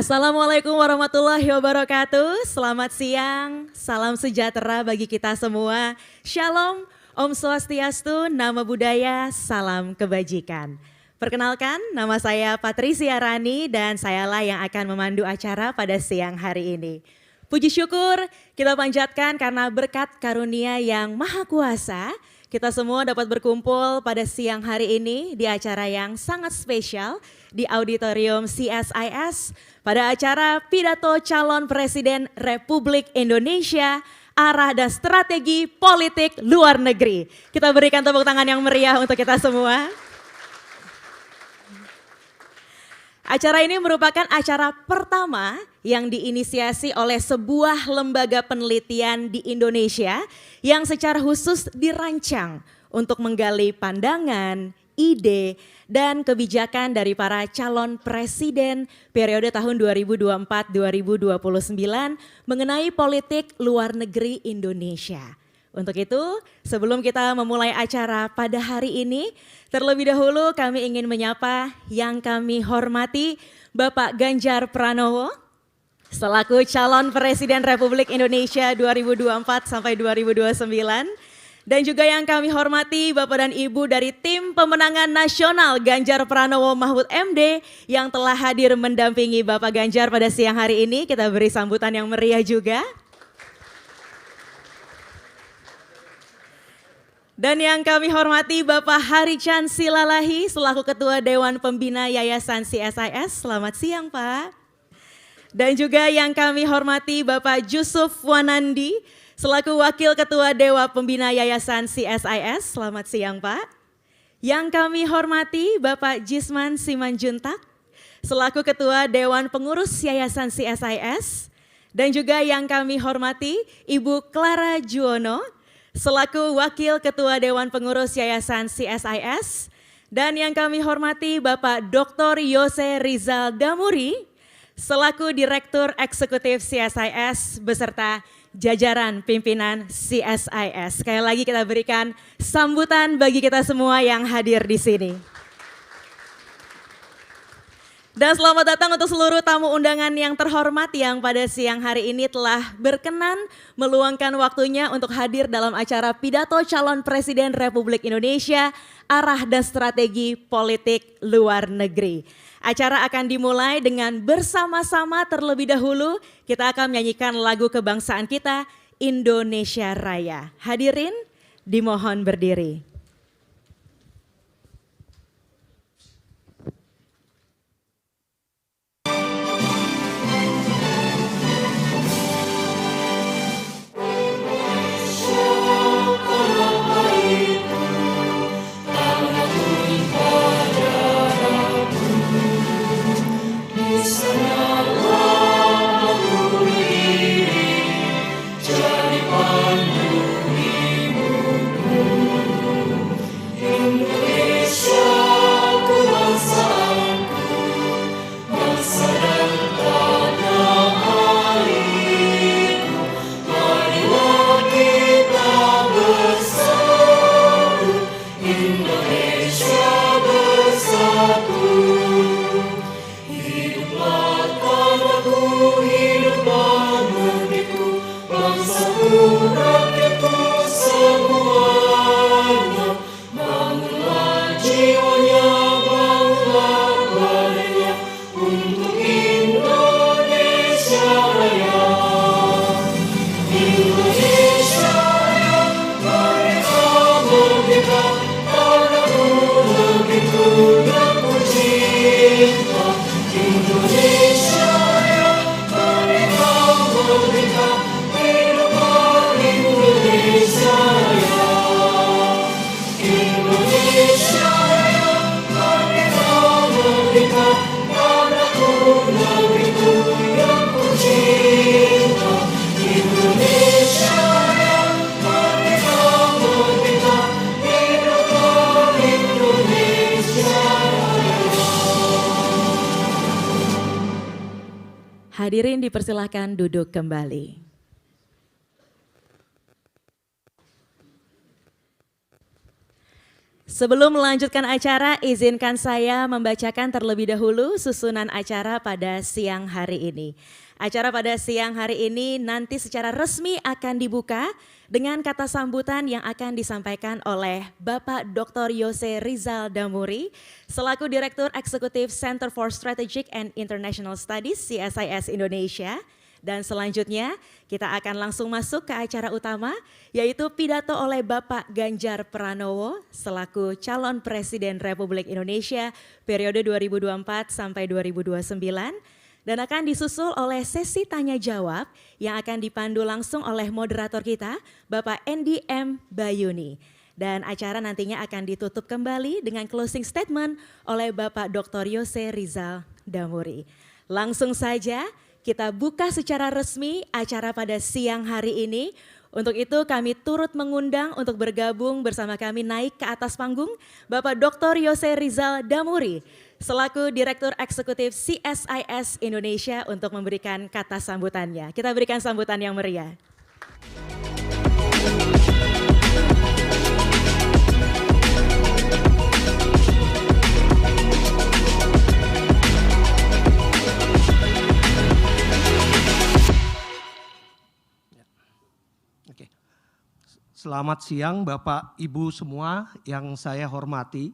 Assalamualaikum warahmatullahi wabarakatuh. Selamat siang, salam sejahtera bagi kita semua. Shalom, Om Swastiastu, Namo Buddhaya, salam kebajikan. Perkenalkan, nama saya Patricia Rani dan sayalah yang akan memandu acara pada siang hari ini. Puji syukur kita panjatkan karena berkat karunia yang maha kuasa, kita semua dapat berkumpul pada siang hari ini di acara yang sangat spesial di Auditorium CSIS pada acara Pidato Calon Presiden Republik Indonesia, Arah dan Strategi Politik Luar Negeri. Kita berikan tepuk tangan yang meriah untuk kita semua. Acara ini merupakan acara pertama yang diinisiasi oleh sebuah lembaga penelitian di Indonesia yang secara khusus dirancang untuk menggali pandangan, ide, dan kebijakan dari para calon presiden periode tahun 2024-2029 mengenai politik luar negeri Indonesia. Untuk itu, sebelum kita memulai acara pada hari ini, terlebih dahulu kami ingin menyapa yang kami hormati Bapak Ganjar Pranowo, selaku calon Presiden Republik Indonesia 2024 sampai 2029. Dan juga yang kami hormati Bapak dan Ibu dari tim pemenangan nasional Ganjar Pranowo Mahfud MD yang telah hadir mendampingi Bapak Ganjar pada siang hari ini. Kita beri sambutan yang meriah juga. Dan yang kami hormati Bapak Harichan Silalahi selaku Ketua Dewan Pembina Yayasan CSIS. Selamat siang Pak. Dan juga yang kami hormati Bapak Jusuf Wanandi selaku Wakil Ketua Dewan Pembina Yayasan CSIS. Selamat siang Pak. Yang kami hormati Bapak Jisman Simanjuntak selaku Ketua Dewan Pengurus Yayasan CSIS. Dan juga yang kami hormati Ibu Clara Juwono selaku Wakil Ketua Dewan Pengurus Yayasan CSIS, dan yang kami hormati Bapak Dr. Yose Rizal Damuri selaku Direktur Eksekutif CSIS beserta jajaran pimpinan CSIS. Sekali lagi kita berikan sambutan bagi kita semua yang hadir di sini. Dan selamat datang untuk seluruh tamu undangan yang terhormat yang pada siang hari ini telah berkenan meluangkan waktunya untuk hadir dalam acara Pidato Calon Presiden Republik Indonesia, Arah dan Strategi Politik Luar Negeri. Acara akan dimulai dengan bersama-sama terlebih dahulu kita akan menyanyikan lagu kebangsaan kita, Indonesia Raya. Hadirin dimohon berdiri. Hadirin dipersilahkan duduk kembali. Sebelum melanjutkan acara, izinkan saya membacakan terlebih dahulu susunan acara pada siang hari ini. Acara pada siang hari ini nanti secara resmi akan dibuka dengan kata sambutan yang akan disampaikan oleh Bapak Dr. Yose Rizal Damuri selaku Direktur Eksekutif Center for Strategic and International Studies CSIS Indonesia. Dan selanjutnya kita akan langsung masuk ke acara utama yaitu pidato oleh Bapak Ganjar Pranowo selaku calon Presiden Republik Indonesia periode 2024 sampai 2029 dan akan disusul oleh sesi tanya jawab yang akan dipandu langsung oleh moderator kita Bapak Andy M. Bayuni. Dan acara nantinya akan ditutup kembali dengan closing statement oleh Bapak Dr. Yose Rizal Damuri. Langsung saja kita buka secara resmi acara pada siang hari ini. Untuk itu kami turut mengundang untuk bergabung bersama kami naik ke atas panggung Bapak Dr. Yose Rizal Damuri selaku Direktur Eksekutif CSIS Indonesia untuk memberikan kata sambutannya. Kita berikan sambutan yang meriah. Selamat siang Bapak Ibu semua yang saya hormati.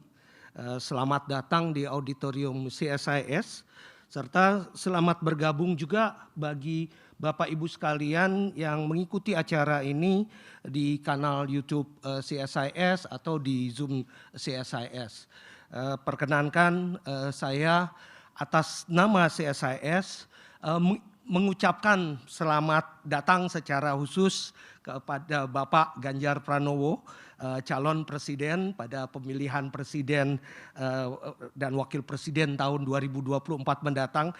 Selamat datang di auditorium CSIS serta selamat bergabung juga bagi Bapak Ibu sekalian yang mengikuti acara ini di kanal YouTube CSIS atau di Zoom CSIS. Perkenankan saya atas nama CSIS mengucapkan selamat datang secara khusus kepada Bapak Ganjar Pranowo, calon presiden pada pemilihan presiden dan wakil presiden tahun 2024 mendatang.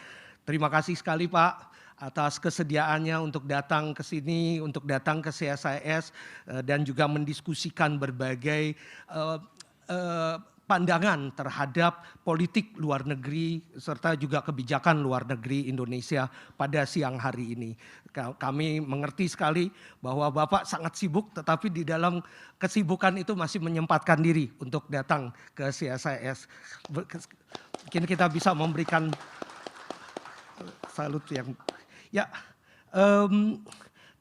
Terima kasih sekali Pak atas kesediaannya untuk datang ke sini, untuk datang ke CSIS dan juga mendiskusikan berbagai pandangan terhadap politik luar negeri serta juga kebijakan luar negeri Indonesia pada siang hari ini. Kami mengerti sekali bahwa Bapak sangat sibuk tetapi di dalam kesibukan itu masih menyempatkan diri untuk datang ke CSIS. Mungkin kita bisa memberikan salut yang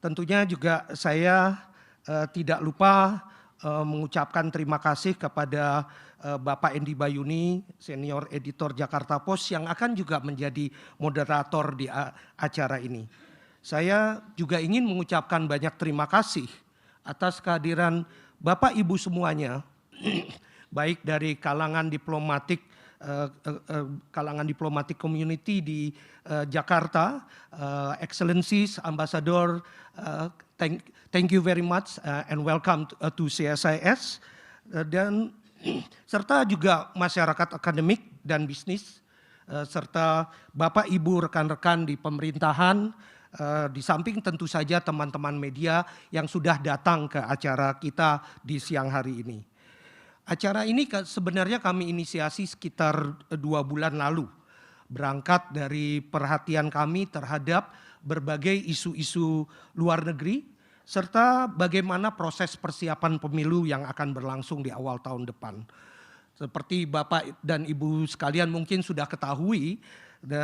tentunya juga saya tidak lupa mengucapkan terima kasih kepada Bapak Andy Bayuni, senior editor Jakarta Post yang akan juga menjadi moderator di acara ini. Saya juga ingin mengucapkan banyak terima kasih atas kehadiran Bapak Ibu semuanya, baik dari kalangan diplomatik community di Jakarta, Excellencies, Ambassador, thank you very much and welcome to CSIS, dan serta juga masyarakat akademik dan bisnis, serta Bapak Ibu rekan-rekan di pemerintahan, di samping tentu saja teman-teman media yang sudah datang ke acara kita di siang hari ini. Acara ini sebenarnya kami inisiasi sekitar 2 bulan lalu, berangkat dari perhatian kami terhadap berbagai isu-isu luar negeri, serta bagaimana proses persiapan pemilu yang akan berlangsung di awal tahun depan. Seperti Bapak dan Ibu sekalian mungkin sudah ketahui,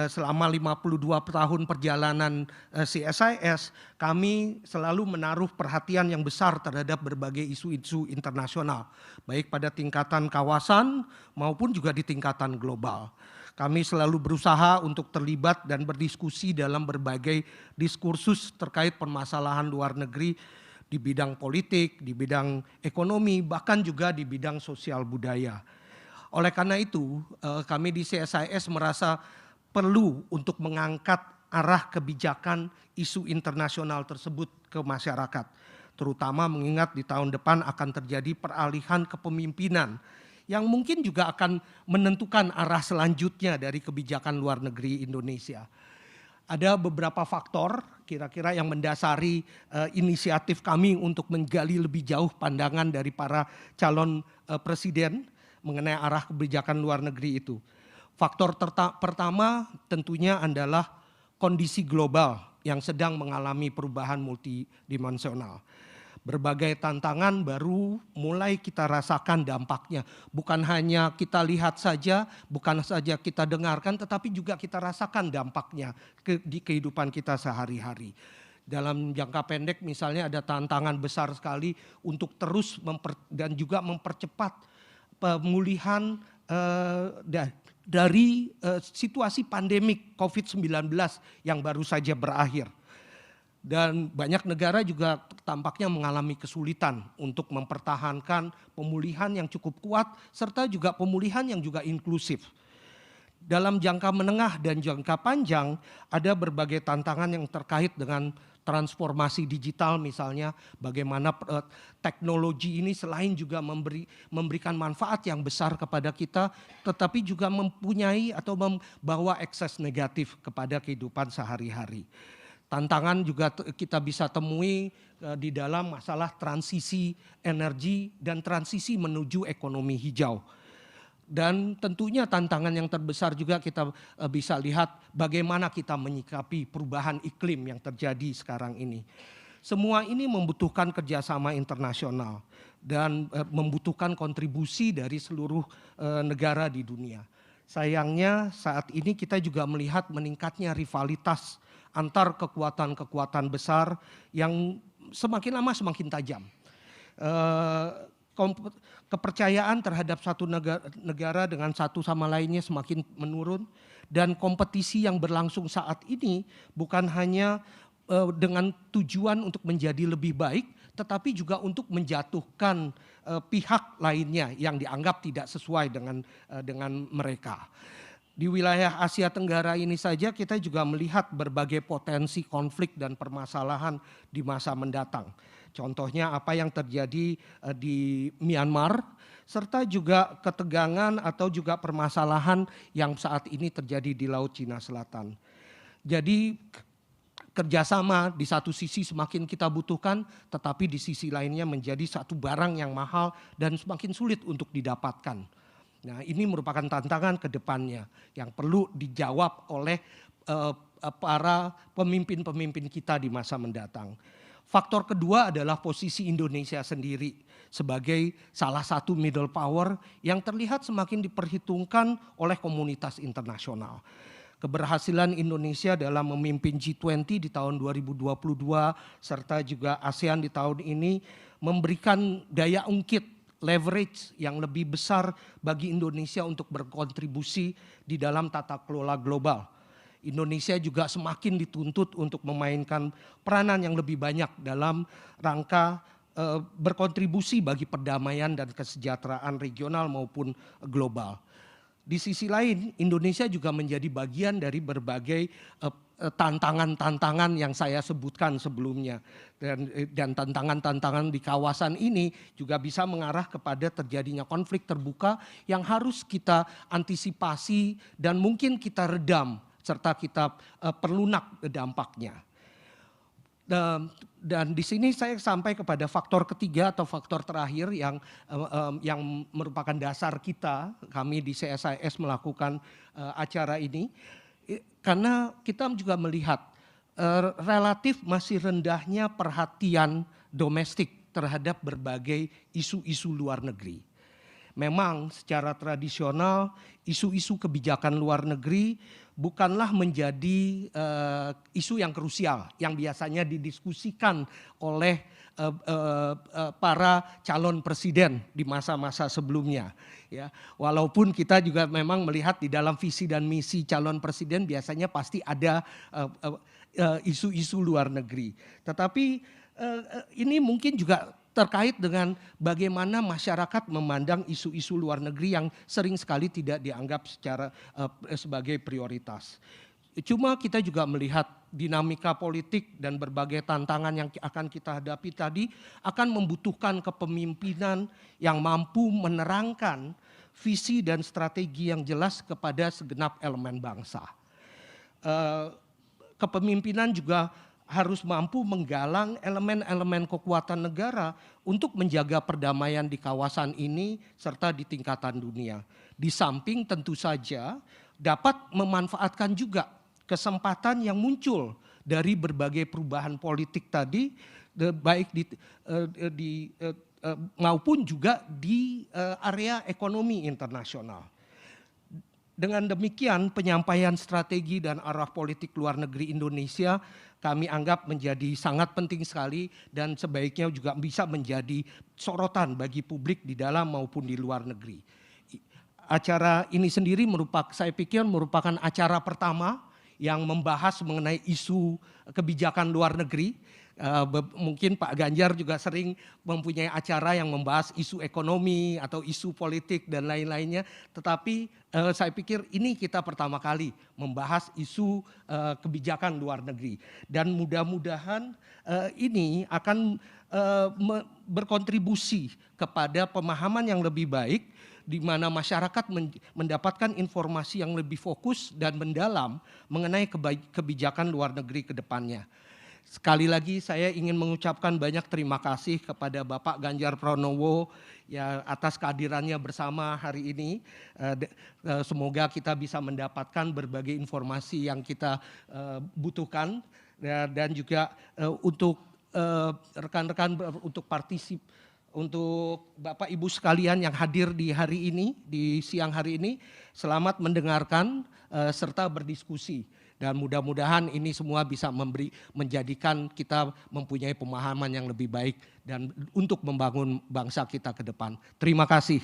selama 52 tahun perjalanan CSIS, kami selalu menaruh perhatian yang besar terhadap berbagai isu-isu internasional, baik pada tingkatan kawasan maupun juga di tingkatan global. Kami selalu berusaha untuk terlibat dan berdiskusi dalam berbagai diskursus terkait permasalahan luar negeri di bidang politik, di bidang ekonomi, bahkan juga di bidang sosial budaya. Oleh karena itu, kami di CSIS merasa perlu untuk mengangkat arah kebijakan isu internasional tersebut ke masyarakat, terutama mengingat di tahun depan akan terjadi peralihan kepemimpinan yang mungkin juga akan menentukan arah selanjutnya dari kebijakan luar negeri Indonesia. Ada beberapa faktor kira-kira yang mendasari inisiatif kami untuk menggali lebih jauh pandangan dari para calon presiden mengenai arah kebijakan luar negeri itu. Faktor pertama tentunya adalah kondisi global yang sedang mengalami perubahan multidimensional. Berbagai tantangan baru mulai kita rasakan dampaknya. Bukan hanya kita lihat saja, bukan saja kita dengarkan, tetapi juga kita rasakan dampaknya di kehidupan kita sehari-hari. Dalam jangka pendek misalnya ada tantangan besar sekali untuk terus dan juga mempercepat pemulihan dari situasi pandemik COVID-19 yang baru saja berakhir. Dan banyak negara juga tampaknya mengalami kesulitan untuk mempertahankan pemulihan yang cukup kuat serta juga pemulihan yang juga inklusif. Dalam jangka menengah dan jangka panjang ada berbagai tantangan yang terkait dengan transformasi digital misalnya, bagaimana teknologi ini selain juga memberikan manfaat yang besar kepada kita, tetapi juga mempunyai atau membawa ekses negatif kepada kehidupan sehari-hari. Tantangan juga kita bisa temui di dalam masalah transisi energi dan transisi menuju ekonomi hijau. Dan tentunya tantangan yang terbesar juga kita bisa lihat bagaimana kita menyikapi perubahan iklim yang terjadi sekarang ini. Semua ini membutuhkan kerjasama internasional dan membutuhkan kontribusi dari seluruh negara di dunia. Sayangnya saat ini kita juga melihat meningkatnya rivalitas antar kekuatan-kekuatan besar yang semakin lama semakin tajam. Kepercayaan terhadap satu negara dengan satu sama lainnya semakin menurun, dan kompetisi yang berlangsung saat ini bukan hanya dengan tujuan untuk menjadi lebih baik, tetapi juga untuk menjatuhkan pihak lainnya yang dianggap tidak sesuai dengan mereka. Di wilayah Asia Tenggara ini saja kita juga melihat berbagai potensi konflik dan permasalahan di masa mendatang. Contohnya apa yang terjadi di Myanmar, serta juga ketegangan atau juga permasalahan yang saat ini terjadi di Laut Cina Selatan. Jadi kerjasama di satu sisi semakin kita butuhkan, tetapi di sisi lainnya menjadi satu barang yang mahal dan semakin sulit untuk didapatkan. Nah, ini merupakan tantangan ke depannya yang perlu dijawab oleh para pemimpin-pemimpin kita di masa mendatang. Faktor kedua adalah posisi Indonesia sendiri sebagai salah satu middle power yang terlihat semakin diperhitungkan oleh komunitas internasional. Keberhasilan Indonesia dalam memimpin G20 di tahun 2022 serta juga ASEAN di tahun ini memberikan daya ungkit, leverage yang lebih besar bagi Indonesia untuk berkontribusi di dalam tata kelola global. Indonesia juga semakin dituntut untuk memainkan peranan yang lebih banyak dalam rangka berkontribusi bagi perdamaian dan kesejahteraan regional maupun global. Di sisi lain, Indonesia juga menjadi bagian dari berbagai tantangan-tantangan yang saya sebutkan sebelumnya, dan tantangan-tantangan di kawasan ini juga bisa mengarah kepada terjadinya konflik terbuka yang harus kita antisipasi dan mungkin kita redam serta kita perlunak dampaknya. Dan di sini saya sampai kepada faktor ketiga atau faktor terakhir yang merupakan dasar kami di CSIS melakukan acara ini. Karena kita juga melihat relatif masih rendahnya perhatian domestik terhadap berbagai isu-isu luar negeri. Memang secara tradisional isu-isu kebijakan luar negeri bukanlah menjadi isu yang krusial yang biasanya didiskusikan oleh para calon presiden di masa-masa sebelumnya. Ya, walaupun kita juga memang melihat di dalam visi dan misi calon presiden biasanya pasti ada isu-isu luar negeri. Tetapi ini mungkin juga terkait dengan bagaimana masyarakat memandang isu-isu luar negeri yang sering sekali tidak dianggap sebagai prioritas. Cuma kita juga melihat dinamika politik dan berbagai tantangan yang akan kita hadapi tadi akan membutuhkan kepemimpinan yang mampu menerangkan visi dan strategi yang jelas kepada segenap elemen bangsa. Kepemimpinan juga harus mampu menggalang elemen-elemen kekuatan negara untuk menjaga perdamaian di kawasan ini serta di tingkatan dunia. Di samping tentu saja dapat memanfaatkan juga kesempatan yang muncul dari berbagai perubahan politik tadi, baik maupun juga di area ekonomi internasional. Dengan demikian, penyampaian strategi dan arah politik luar negeri Indonesia kami anggap menjadi sangat penting sekali dan sebaiknya juga bisa menjadi sorotan bagi publik di dalam maupun di luar negeri. Acara ini sendiri saya pikir merupakan acara pertama yang membahas mengenai isu kebijakan luar negeri. Mungkin Pak Ganjar juga sering mempunyai acara yang membahas isu ekonomi atau isu politik dan lain-lainnya. Tetapi saya pikir ini kita pertama kali membahas isu kebijakan luar negeri. Dan mudah-mudahan ini akan berkontribusi kepada pemahaman yang lebih baik, di mana masyarakat mendapatkan informasi yang lebih fokus dan mendalam mengenai kebijakan luar negeri ke depannya. Sekali lagi saya ingin mengucapkan banyak terima kasih kepada Bapak Ganjar Pranowo ya atas kehadirannya bersama hari ini. Semoga kita bisa mendapatkan berbagai informasi yang kita butuhkan dan juga untuk rekan-rekan untuk Bapak Ibu sekalian yang hadir di hari ini, di siang hari ini, selamat mendengarkan serta berdiskusi. Dan mudah-mudahan ini semua bisa menjadikan kita mempunyai pemahaman yang lebih baik dan untuk membangun bangsa kita ke depan. Terima kasih.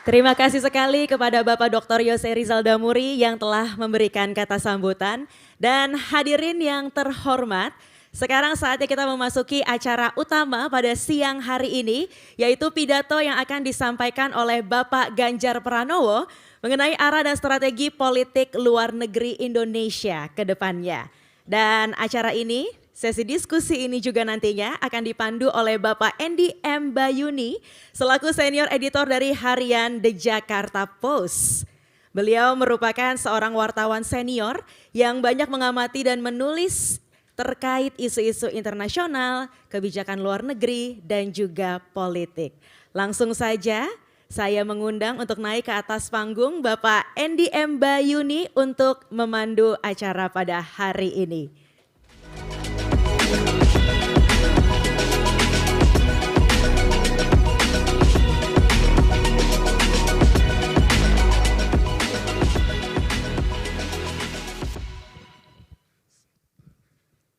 Terima kasih sekali kepada Bapak Dr. Yose Rizal Damuri yang telah memberikan kata sambutan. Dan hadirin yang terhormat, sekarang saatnya kita memasuki acara utama pada siang hari ini, yaitu pidato yang akan disampaikan oleh Bapak Ganjar Pranowo mengenai arah dan strategi politik luar negeri Indonesia ke depannya. Dan acara ini, sesi diskusi ini juga nantinya akan dipandu oleh Bapak Andy M. Bayuni selaku senior editor dari harian The Jakarta Post. Beliau merupakan seorang wartawan senior yang banyak mengamati dan menulis terkait isu-isu internasional, kebijakan luar negeri, dan juga politik. Langsung saja saya mengundang untuk naik ke atas panggung Bapak Andy M. Bayuni untuk memandu acara pada hari ini.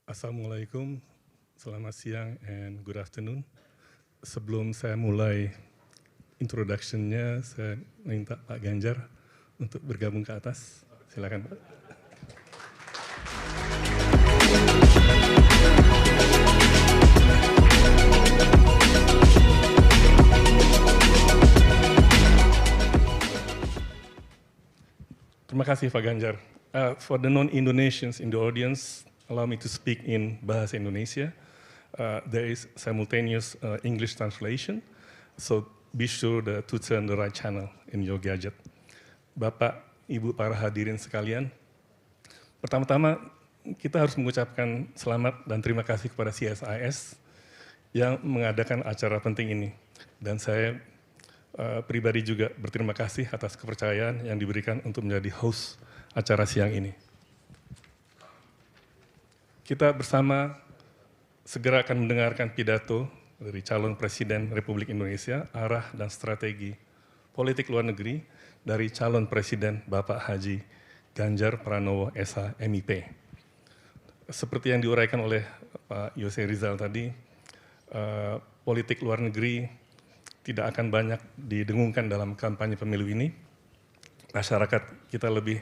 Assalamualaikum, selamat siang and good afternoon. Sebelum saya mulai introduction-nya, saya minta Pak Ganjar untuk bergabung ke atas. Silakan Pak. Terima kasih Pak Ganjar. For the non-Indonesians in the audience, allow me to speak in Bahasa Indonesia. There is simultaneous English translation, so be sure to turn the right channel in your gadget. Bapak, Ibu, para hadirin sekalian, pertama-tama kita harus mengucapkan selamat dan terima kasih kepada CSIS yang mengadakan acara penting ini. Dan saya pribadi juga berterima kasih atas kepercayaan yang diberikan untuk menjadi host acara siang ini. Kita bersama segera akan mendengarkan pidato dari calon Presiden Republik Indonesia, arah dan strategi politik luar negeri dari calon Presiden Bapak Haji Ganjar Pranowo SH MIP. Seperti yang diuraikan oleh Pak Yose Rizal tadi, politik luar negeri tidak akan banyak didengungkan dalam kampanye pemilu ini. Masyarakat kita lebih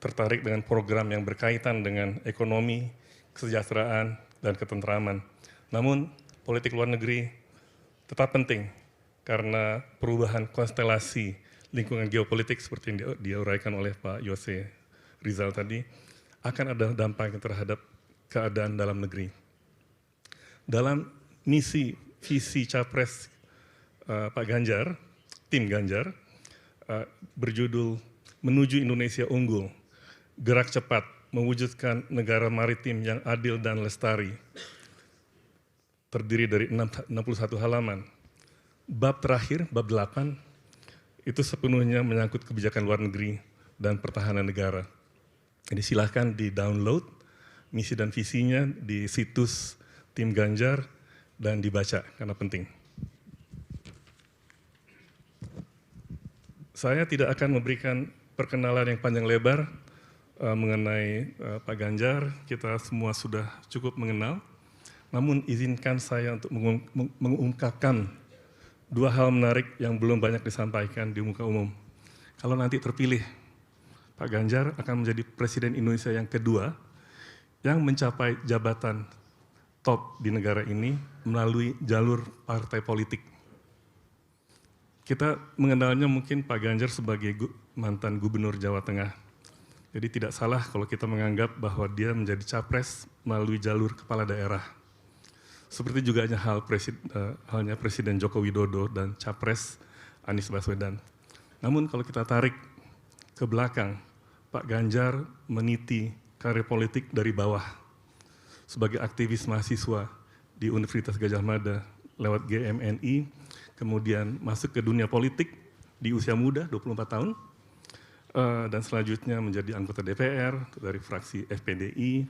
tertarik dengan program yang berkaitan dengan ekonomi, kesejahteraan, dan ketentraman. Namun, politik luar negeri tetap penting karena perubahan konstelasi lingkungan geopolitik seperti yang diuraikan oleh Pak Yose Rizal tadi akan ada dampaknya terhadap keadaan dalam negeri. Dalam misi visi Capres Pak Ganjar, tim Ganjar, berjudul Menuju Indonesia Unggul, Gerak Cepat mewujudkan negara maritim yang adil dan lestari, terdiri dari 61 halaman. Bab terakhir, bab 8, itu sepenuhnya menyangkut kebijakan luar negeri dan Pertahanan Negara. Jadi silahkan di-download misi dan visinya di situs Tim Ganjar dan dibaca karena penting. Saya tidak akan memberikan perkenalan yang panjang lebar mengenai Pak Ganjar, kita semua sudah cukup mengenal. Namun izinkan saya untuk mengungkapkan dua hal menarik yang belum banyak disampaikan di muka umum. Kalau nanti terpilih, Pak Ganjar akan menjadi Presiden Indonesia yang kedua yang mencapai jabatan top di negara ini melalui jalur partai politik. Kita mengenalnya mungkin Pak Ganjar sebagai mantan Gubernur Jawa Tengah. Jadi tidak salah kalau kita menganggap bahwa dia menjadi capres melalui jalur kepala daerah. Seperti juga halnya Presiden Joko Widodo dan capres Anies Baswedan. Namun kalau kita tarik ke belakang, Pak Ganjar meniti karir politik dari bawah. Sebagai aktivis mahasiswa di Universitas Gadjah Mada lewat GMNI, kemudian masuk ke dunia politik di usia muda, 24 tahun, dan selanjutnya menjadi anggota DPR dari fraksi FPDI,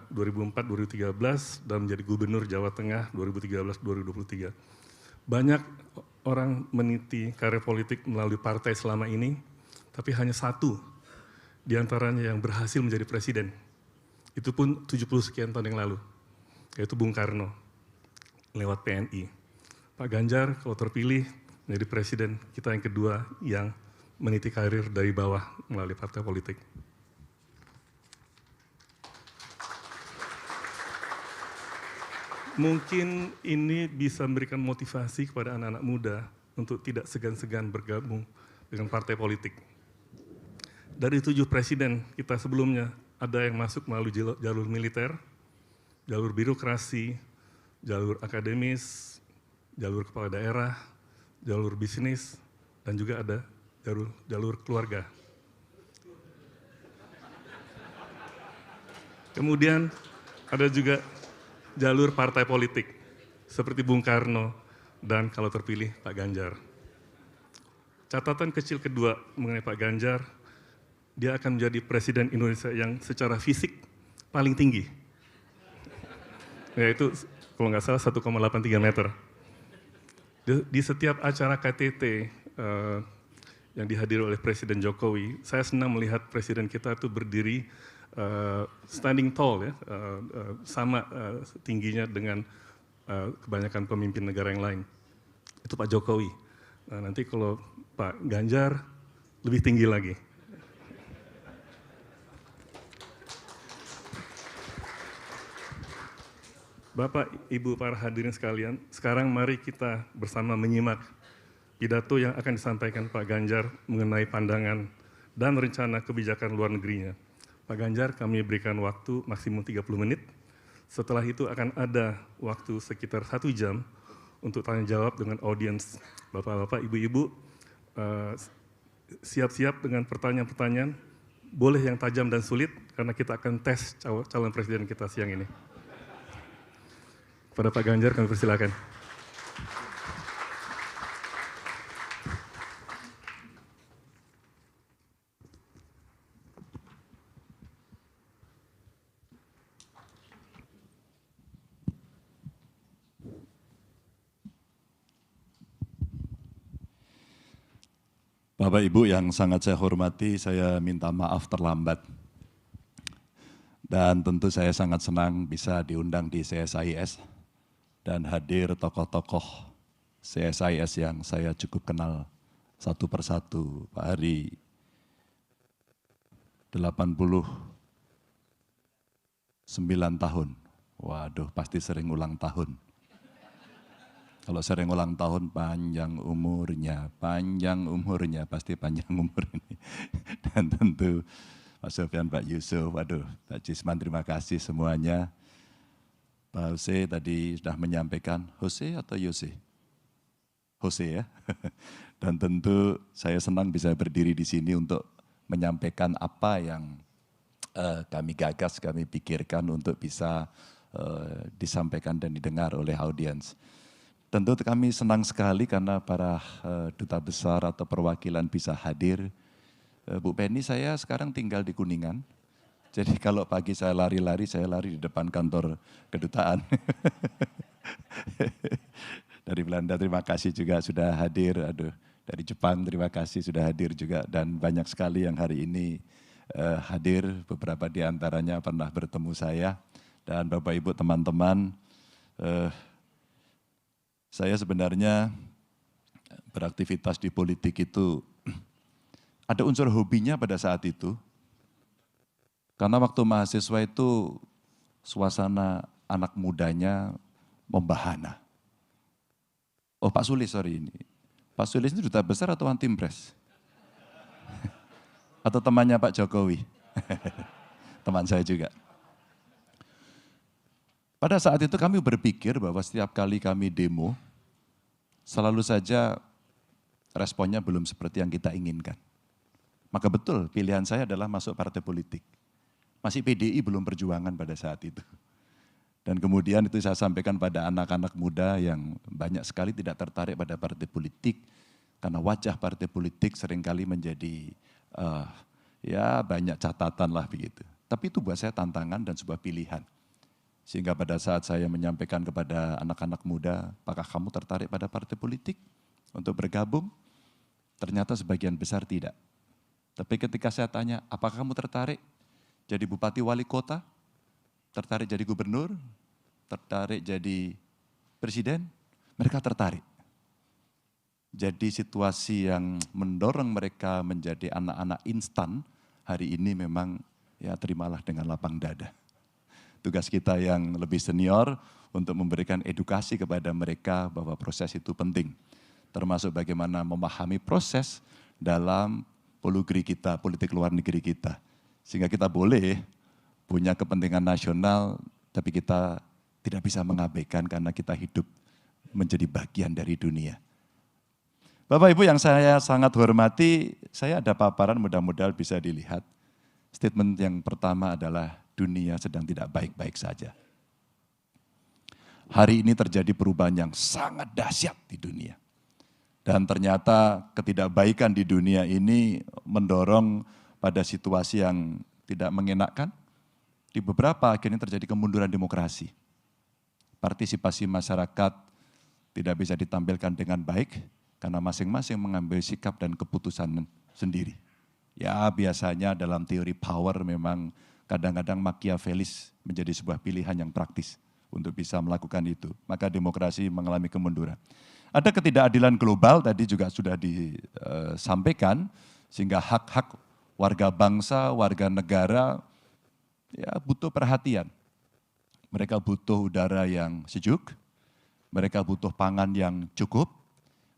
2004-2013, dan menjadi Gubernur Jawa Tengah 2013-2023. Banyak orang meniti karir politik melalui partai selama ini, tapi hanya satu di antaranya yang berhasil menjadi presiden. Itu pun 70 sekian tahun yang lalu, yaitu Bung Karno, lewat PNI. Pak Ganjar kalau terpilih menjadi presiden kita yang kedua yang meniti karir dari bawah melalui partai politik. Mungkin ini bisa memberikan motivasi kepada anak-anak muda untuk tidak segan-segan bergabung dengan partai politik. Dari 7 presiden kita sebelumnya, ada yang masuk melalui jalur militer, jalur birokrasi, jalur akademis, jalur kepala daerah, jalur bisnis, dan juga ada jalur keluarga. Kemudian ada juga jalur partai politik, seperti Bung Karno dan kalau terpilih Pak Ganjar. Catatan kecil kedua mengenai Pak Ganjar, dia akan menjadi Presiden Indonesia yang secara fisik paling tinggi. Yaitu kalau nggak salah 1,83 meter. Di setiap acara KTT yang dihadiri oleh Presiden Jokowi, saya senang melihat Presiden kita itu berdiri standing tall, ya, sama tingginya dengan kebanyakan pemimpin negara yang lain. Itu Pak Jokowi. Nah, nanti kalau Pak Ganjar lebih tinggi lagi. Bapak, Ibu, para hadirin sekalian, sekarang mari kita bersama menyimak pidato yang akan disampaikan Pak Ganjar mengenai pandangan dan rencana kebijakan luar negerinya. Pak Ganjar, kami berikan waktu maksimum 30 menit. Setelah itu akan ada waktu sekitar 1 jam untuk tanya jawab dengan audiens. Bapak-bapak, ibu-ibu, siap-siap dengan pertanyaan-pertanyaan. Boleh yang tajam dan sulit, karena kita akan tes calon presiden kita siang ini. Kepada Pak Ganjar kami persilakan. Bapak Ibu yang sangat saya hormati, saya minta maaf terlambat. Dan tentu saya sangat senang bisa diundang di CSIS dan hadir tokoh-tokoh CSIS yang saya cukup kenal satu persatu. Pak Hari, 89 tahun. Waduh, pasti sering ulang tahun. Kalau sering ulang tahun panjang umurnya, pasti panjang umur ini. Dan tentu Pak Sofyan, Pak Yusuf, waduh, Pak Cisman, terima kasih semuanya. Pak Jose tadi sudah menyampaikan, Jose atau Yose? Jose ya. Dan tentu saya senang bisa berdiri di sini untuk menyampaikan apa yang kami gagas, kami pikirkan untuk bisa disampaikan dan didengar oleh audiens. Tentu kami senang sekali karena para duta besar atau perwakilan bisa hadir Bu Penny, saya sekarang tinggal di Kuningan. Jadi kalau pagi saya lari-lari, saya lari di depan kantor kedutaan. Dari Belanda terima kasih juga sudah hadir. Aduh, dari Jepang terima kasih sudah hadir juga. Dan banyak sekali yang hari ini hadir, beberapa di antaranya pernah bertemu saya. Dan Bapak Ibu teman-teman, saya sebenarnya beraktivitas di politik itu ada unsur hobinya pada saat itu. Karena waktu mahasiswa itu suasana anak mudanya membahana. Oh Pak Sulis, sorry ini. Pak Sulis ini duta besar atau anti impres? Atau temannya Pak Jokowi? Teman saya juga. Pada saat itu kami berpikir bahwa setiap kali kami demo, selalu saja responnya belum seperti yang kita inginkan. Maka betul pilihan saya adalah masuk partai politik. Masih PDI belum perjuangan pada saat itu. Dan kemudian itu saya sampaikan pada anak-anak muda yang banyak sekali tidak tertarik pada partai politik. Karena wajah partai politik seringkali menjadi ya banyak catatan lah begitu. Tapi itu buat saya tantangan dan sebuah pilihan. Sehingga pada saat saya menyampaikan kepada anak-anak muda, apakah kamu tertarik pada partai politik untuk bergabung? Ternyata sebagian besar tidak. Tapi ketika saya tanya, apakah kamu tertarik jadi bupati wali kota? Tertarik jadi gubernur? Tertarik jadi presiden? Mereka tertarik. Jadi situasi yang mendorong mereka menjadi anak-anak instan, hari ini memang ya terimalah dengan lapang dada. Tugas kita yang lebih senior untuk memberikan edukasi kepada mereka bahwa proses itu penting. Termasuk bagaimana memahami proses dalam politik luar negeri kita. Sehingga kita boleh punya kepentingan nasional, tapi kita tidak bisa mengabaikan karena kita hidup menjadi bagian dari dunia. Bapak Ibu yang saya sangat hormati, saya ada paparan mudah-mudahan bisa dilihat. Statement yang pertama adalah dunia sedang tidak baik-baik saja. Hari ini terjadi perubahan yang sangat dahsyat di dunia. Dan ternyata ketidakbaikan di dunia ini mendorong pada situasi yang tidak mengenakan. Di beberapa akhirnya terjadi kemunduran demokrasi. Partisipasi masyarakat tidak bisa ditampilkan dengan baik karena masing-masing mengambil sikap dan keputusan sendiri. Ya biasanya dalam teori power memang kadang-kadang Machiavellis menjadi sebuah pilihan yang praktis untuk bisa melakukan itu. Maka demokrasi mengalami kemunduran. Ada ketidakadilan global tadi juga sudah disampaikan, sehingga hak-hak warga bangsa, warga negara ya butuh perhatian. Mereka butuh udara yang sejuk, mereka butuh pangan yang cukup,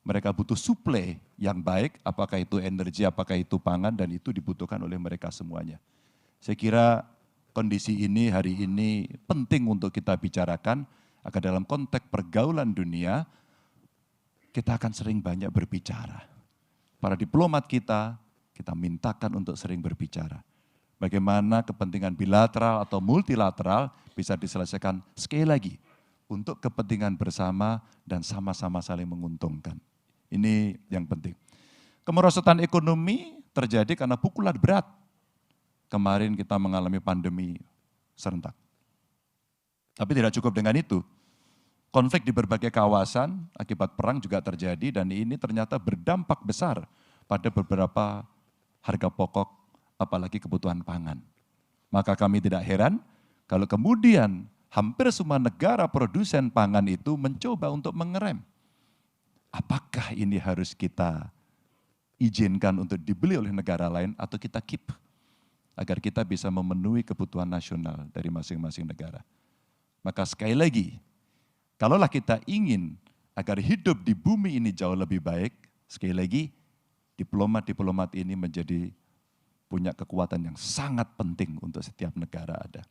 mereka butuh suplai yang baik, apakah itu energi, apakah itu pangan, dan itu dibutuhkan oleh mereka semuanya. Saya kira kondisi ini hari ini penting untuk kita bicarakan, agar dalam konteks pergaulan dunia, kita akan sering banyak berbicara. Para diplomat kita mintakan untuk sering berbicara. Bagaimana kepentingan bilateral atau multilateral bisa diselesaikan sekali lagi untuk kepentingan bersama dan sama-sama saling menguntungkan. Ini yang penting. Kemerosotan ekonomi terjadi karena pukulan berat. Kemarin kita mengalami pandemi serentak. Tapi tidak cukup dengan itu. Konflik di berbagai kawasan akibat perang juga terjadi dan ini ternyata berdampak besar pada beberapa harga pokok, apalagi kebutuhan pangan. Maka kami tidak heran kalau kemudian hampir semua negara produsen pangan itu mencoba untuk mengerem. Apakah ini harus kita izinkan untuk dibeli oleh negara lain atau kita keep? Agar kita bisa memenuhi kebutuhan nasional dari masing-masing negara. Maka sekali lagi, kalaulah kita ingin agar hidup di bumi ini jauh lebih baik, sekali lagi, diplomat-diplomat ini menjadi punya kekuatan yang sangat penting untuk setiap negara ada.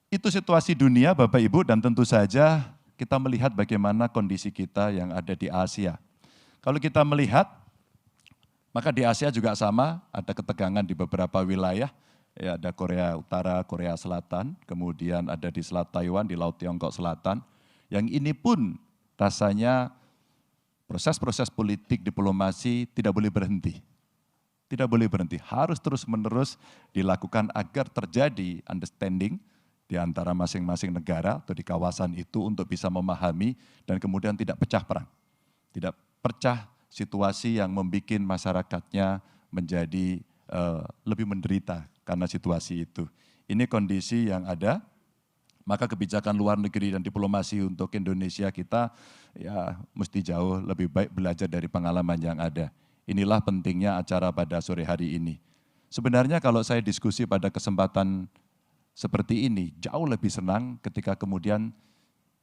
Itu situasi dunia Bapak Ibu dan tentu saja kita melihat bagaimana kondisi kita yang ada di Asia. Kalau kita melihat, maka di Asia juga sama, ada ketegangan di beberapa wilayah, ya ada Korea Utara, Korea Selatan, kemudian ada di Selat Taiwan, di Laut Tiongkok Selatan, yang ini pun rasanya proses-proses politik diplomasi tidak boleh berhenti. Tidak boleh berhenti, harus terus-menerus dilakukan agar terjadi understanding di antara masing-masing negara atau di kawasan itu untuk bisa memahami dan kemudian tidak pecah perang. Tidak pecah situasi yang membuat masyarakatnya menjadi lebih menderita karena situasi itu. Ini kondisi yang ada, maka kebijakan luar negeri dan diplomasi untuk Indonesia kita ya mesti jauh lebih baik belajar dari pengalaman yang ada. Inilah pentingnya acara pada sore hari ini. Sebenarnya kalau saya diskusi pada kesempatan seperti ini, jauh lebih senang ketika kemudian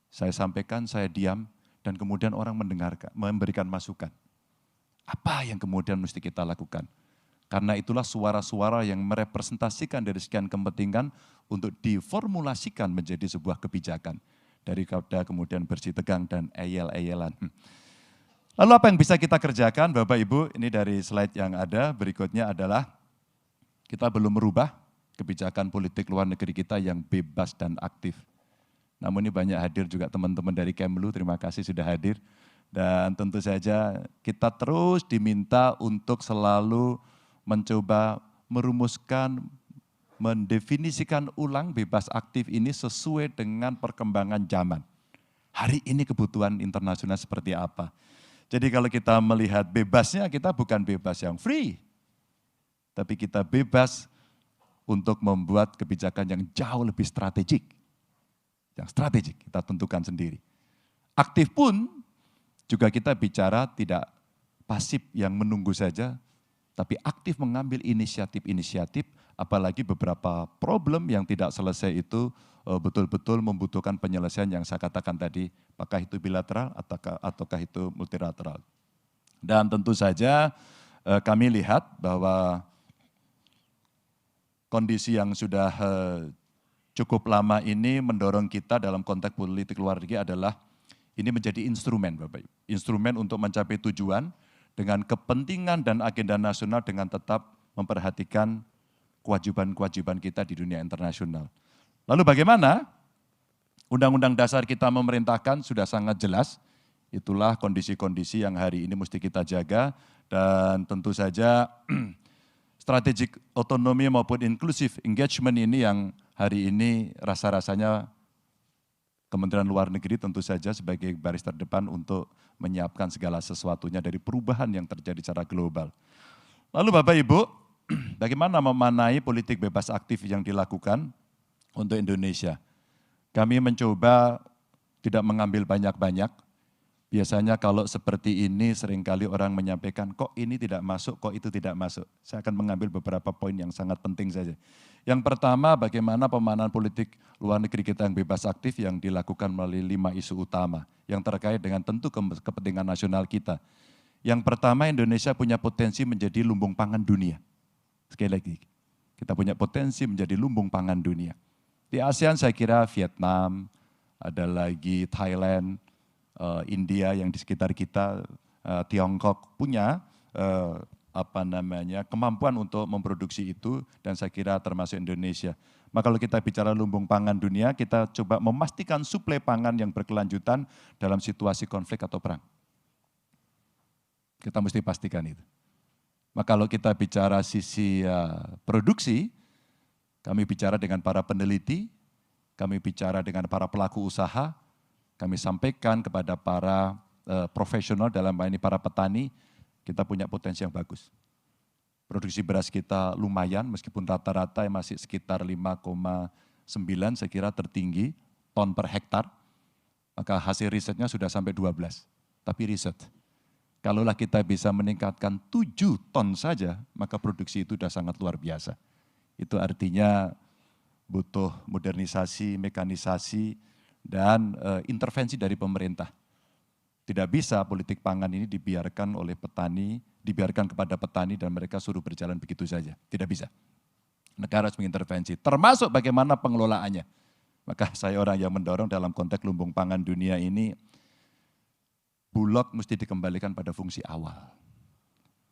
saya sampaikan, saya diam, dan kemudian orang mendengarkan, memberikan masukan. Apa yang kemudian mesti kita lakukan? Karena itulah suara-suara yang merepresentasikan dari sekian kepentingan untuk diformulasikan menjadi sebuah kebijakan. Daripada kemudian bersih tegang dan eyel-eyelan. Lalu apa yang bisa kita kerjakan Bapak Ibu? Ini dari slide yang ada, berikutnya adalah kita belum merubah kebijakan politik luar negeri kita yang bebas dan aktif. Namun ini banyak hadir juga teman-teman dari Kemlu, terima kasih sudah hadir. Dan tentu saja kita terus diminta untuk selalu mencoba merumuskan, mendefinisikan ulang bebas aktif ini sesuai dengan perkembangan zaman. Hari ini kebutuhan internasional seperti apa? Jadi kalau kita melihat bebasnya, kita bukan bebas yang free. Tapi kita bebas untuk membuat kebijakan yang jauh lebih strategik. Yang strategik kita tentukan sendiri. Aktif pun juga kita bicara tidak pasif yang menunggu saja, tapi aktif mengambil inisiatif-inisiatif, apalagi beberapa problem yang tidak selesai itu betul-betul membutuhkan penyelesaian yang saya katakan tadi, apakah itu bilateral ataukah itu multilateral. Dan tentu saja kami lihat bahwa kondisi yang sudah cukup lama ini mendorong kita dalam konteks politik luar negeri adalah ini menjadi instrumen Bapak Ibu. Instrumen untuk mencapai tujuan dengan kepentingan dan agenda nasional dengan tetap memperhatikan kewajiban-kewajiban kita di dunia internasional. Lalu bagaimana? Undang-undang dasar kita memerintahkan sudah sangat jelas, itulah kondisi-kondisi yang hari ini mesti kita jaga dan tentu saja strategic otonomi maupun inclusive engagement ini yang hari ini rasa-rasanya Kementerian Luar Negeri tentu saja sebagai baris terdepan untuk menyiapkan segala sesuatunya dari perubahan yang terjadi secara global. Lalu Bapak Ibu, bagaimana memanai politik bebas aktif yang dilakukan untuk Indonesia? Kami mencoba tidak mengambil banyak-banyak. Biasanya kalau seperti ini seringkali orang menyampaikan, kok ini tidak masuk, kok itu tidak masuk. Saya akan mengambil beberapa poin yang sangat penting saja. Yang pertama, bagaimana pemanaan politik luar negeri kita yang bebas aktif yang dilakukan melalui 5 isu utama yang terkait dengan tentu kepentingan nasional kita. Yang pertama, Indonesia punya potensi menjadi lumbung pangan dunia. Sekali lagi, kita punya potensi menjadi lumbung pangan dunia. Di ASEAN saya kira Vietnam, ada lagi Thailand, India yang di sekitar kita, Tiongkok punya kemampuan untuk memproduksi itu dan saya kira termasuk Indonesia. Maka kalau kita bicara lumbung pangan dunia, kita coba memastikan suplai pangan yang berkelanjutan dalam situasi konflik atau perang. Kita mesti pastikan itu. Maka kalau kita bicara sisi produksi, kami bicara dengan para peneliti, kami bicara dengan para pelaku usaha, kami sampaikan kepada para profesional dalam hal ini para petani, kita punya potensi yang bagus. Produksi beras kita lumayan, meskipun rata-rata masih sekitar 5,9 saya kira tertinggi ton per hektar. Maka hasil risetnya sudah sampai 12, tapi riset. Kalaulah kita bisa meningkatkan 7 ton saja, maka produksi itu sudah sangat luar biasa. Itu artinya butuh modernisasi, mekanisasi, dan intervensi dari pemerintah. Tidak bisa politik pangan ini dibiarkan oleh petani, dibiarkan kepada petani dan mereka suruh berjalan begitu saja. Tidak bisa. Negara harus mengintervensi, termasuk bagaimana pengelolaannya. Maka saya orang yang mendorong dalam konteks lumbung pangan dunia ini, Bulog mesti dikembalikan pada fungsi awal.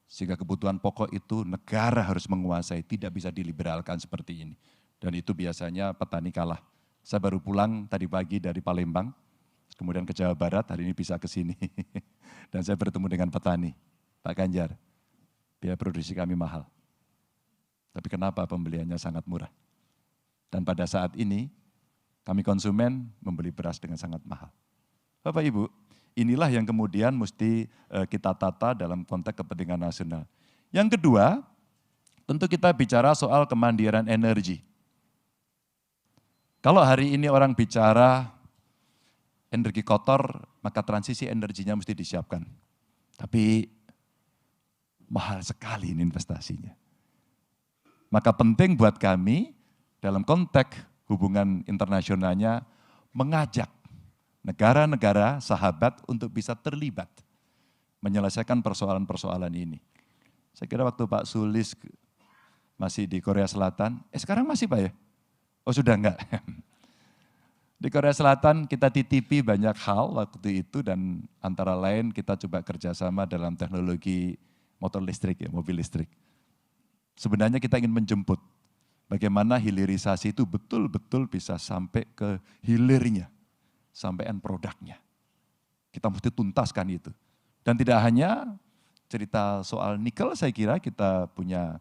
Sehingga kebutuhan pokok itu negara harus menguasai, tidak bisa diliberalkan seperti ini. Dan itu biasanya petani kalah. Saya baru pulang tadi pagi dari Palembang, kemudian ke Jawa Barat, hari ini bisa ke sini. Dan saya bertemu dengan petani, Pak Ganjar. biaya produksi kami mahal. Tapi kenapa pembeliannya sangat murah? Dan pada saat ini, kami konsumen membeli beras dengan sangat mahal. Bapak Ibu, inilah yang kemudian mesti kita tata dalam konteks kepentingan nasional. Yang kedua, tentu kita bicara soal kemandirian energi. Kalau hari ini orang bicara energi kotor, maka transisi energinya mesti disiapkan. Tapi mahal sekali ini investasinya. Maka penting buat kami dalam konteks hubungan internasionalnya mengajak negara-negara sahabat untuk bisa terlibat menyelesaikan persoalan-persoalan ini. Saya kira waktu Pak Sulis masih di Korea Selatan, sekarang masih Pak ya? Oh sudah enggak. Di Korea Selatan kita titipi banyak hal waktu itu dan antara lain kita coba kerjasama dalam teknologi motor listrik ya, mobil listrik. Sebenarnya kita ingin menjemput bagaimana hilirisasi itu betul-betul bisa sampai ke hilirnya, sampai end produknya. Kita mesti tuntaskan itu. Dan tidak hanya cerita soal nikel, saya kira kita punya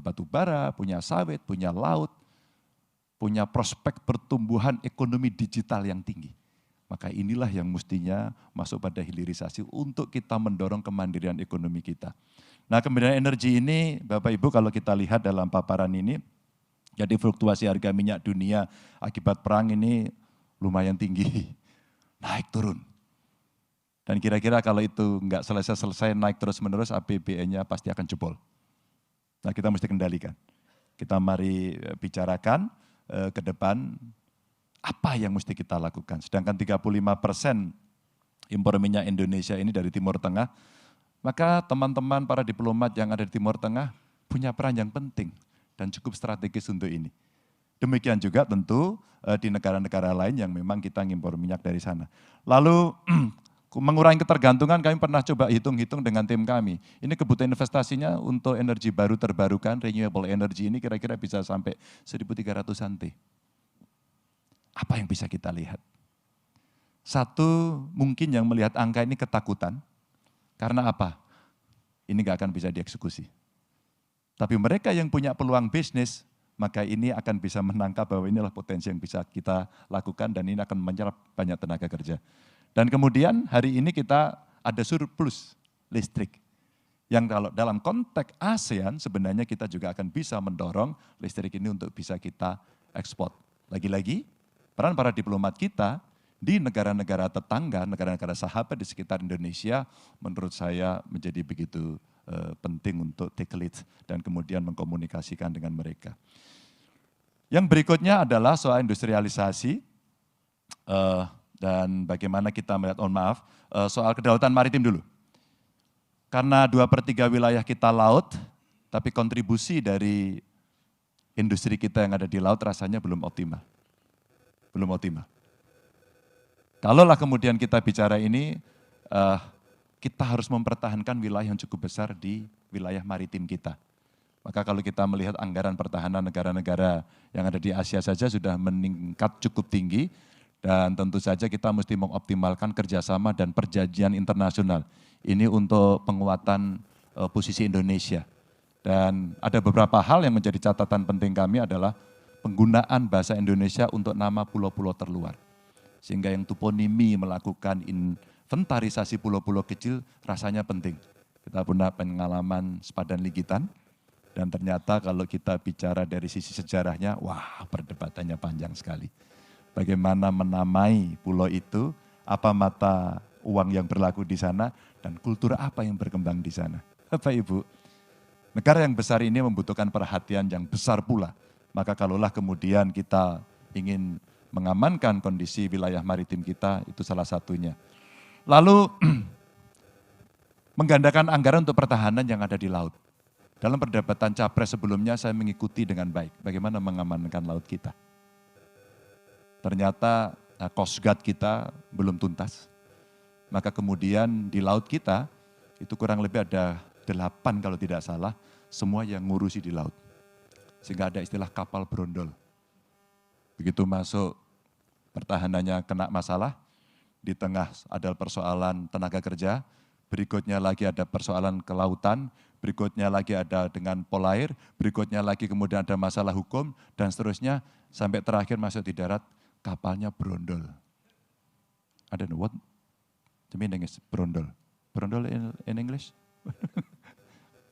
batu bara, punya sawit, punya laut, punya prospek pertumbuhan ekonomi digital yang tinggi. Maka inilah yang mestinya masuk pada hilirisasi untuk kita mendorong kemandirian ekonomi kita. Nah, kemandirian energi ini Bapak Ibu kalau kita lihat dalam paparan ini, jadi fluktuasi harga minyak dunia akibat perang ini lumayan tinggi, naik turun. Dan kira-kira kalau itu enggak selesai-selesai naik terus-menerus, APBN-nya pasti akan jebol. Nah, kita mesti kendalikan. Kita mari bicarakan ke depan apa yang mesti kita lakukan. Sedangkan 35% impor minyak Indonesia ini dari Timur Tengah, maka teman-teman para diplomat yang ada di Timur Tengah punya peran yang penting dan cukup strategis untuk ini. Demikian juga tentu di negara-negara lain yang memang kita ngimpor minyak dari sana. Lalu mengurangi ketergantungan kami pernah coba hitung-hitung dengan tim kami. Ini kebutuhan investasinya untuk energi baru terbarukan, renewable energy ini kira-kira bisa sampai 1.300-an T. Apa yang bisa kita lihat? Satu, mungkin yang melihat angka ini ketakutan. Karena apa? Ini nggak akan bisa dieksekusi. Tapi mereka yang punya peluang bisnis, maka ini akan bisa menangkap bahwa inilah potensi yang bisa kita lakukan dan ini akan menyerap banyak tenaga kerja. Dan kemudian hari ini kita ada surplus listrik. Yang kalau dalam konteks ASEAN sebenarnya kita juga akan bisa mendorong listrik ini untuk bisa kita ekspor. Lagi-lagi peran para diplomat kita di negara-negara tetangga, negara-negara sahabat di sekitar Indonesia menurut saya menjadi begitu penting untuk take lead dan kemudian mengkomunikasikan dengan mereka. Yang berikutnya adalah soal industrialisasi. Dan bagaimana kita melihat, soal kedaulatan maritim dulu. Karena 2/3 wilayah kita laut, tapi kontribusi dari industri kita yang ada di laut rasanya belum optimal. Belum optimal. Kalaulah kemudian kita bicara ini, kita harus mempertahankan wilayah yang cukup besar di wilayah maritim kita. Maka kalau kita melihat anggaran pertahanan negara-negara yang ada di Asia saja sudah meningkat cukup tinggi, dan tentu saja kita mesti mengoptimalkan kerjasama dan perjanjian internasional. Ini untuk penguatan posisi Indonesia. Dan ada beberapa hal yang menjadi catatan penting kami adalah penggunaan bahasa Indonesia untuk nama pulau-pulau terluar. Sehingga yang toponimi melakukan inventarisasi pulau-pulau kecil rasanya penting. Kita punya pengalaman sepadan Ligitan. Dan ternyata kalau kita bicara dari sisi sejarahnya, wah perdebatannya panjang sekali. Bagaimana menamai pulau itu, apa mata uang yang berlaku di sana, dan kultur apa yang berkembang di sana. Bapak Ibu, negara yang besar ini membutuhkan perhatian yang besar pula. Maka kalaulah kemudian kita ingin mengamankan kondisi wilayah maritim kita, itu salah satunya. Lalu, menggandakan anggaran untuk pertahanan yang ada di laut. Dalam perdebatan capres sebelumnya saya mengikuti dengan baik bagaimana mengamankan laut kita. Ternyata Coast Guard kita belum tuntas. Maka kemudian di laut kita itu kurang lebih ada 8 kalau tidak salah, semua yang ngurusi di laut. Sehingga ada istilah kapal brondol. Begitu masuk pertahanannya kena masalah, di tengah ada persoalan tenaga kerja, berikutnya lagi ada persoalan kelautan, berikutnya lagi ada dengan polair, berikutnya lagi kemudian ada masalah hukum, dan seterusnya, sampai terakhir masuk di darat, kapalnya brondol. I don't know what the meaning is brondol. Brondol in English?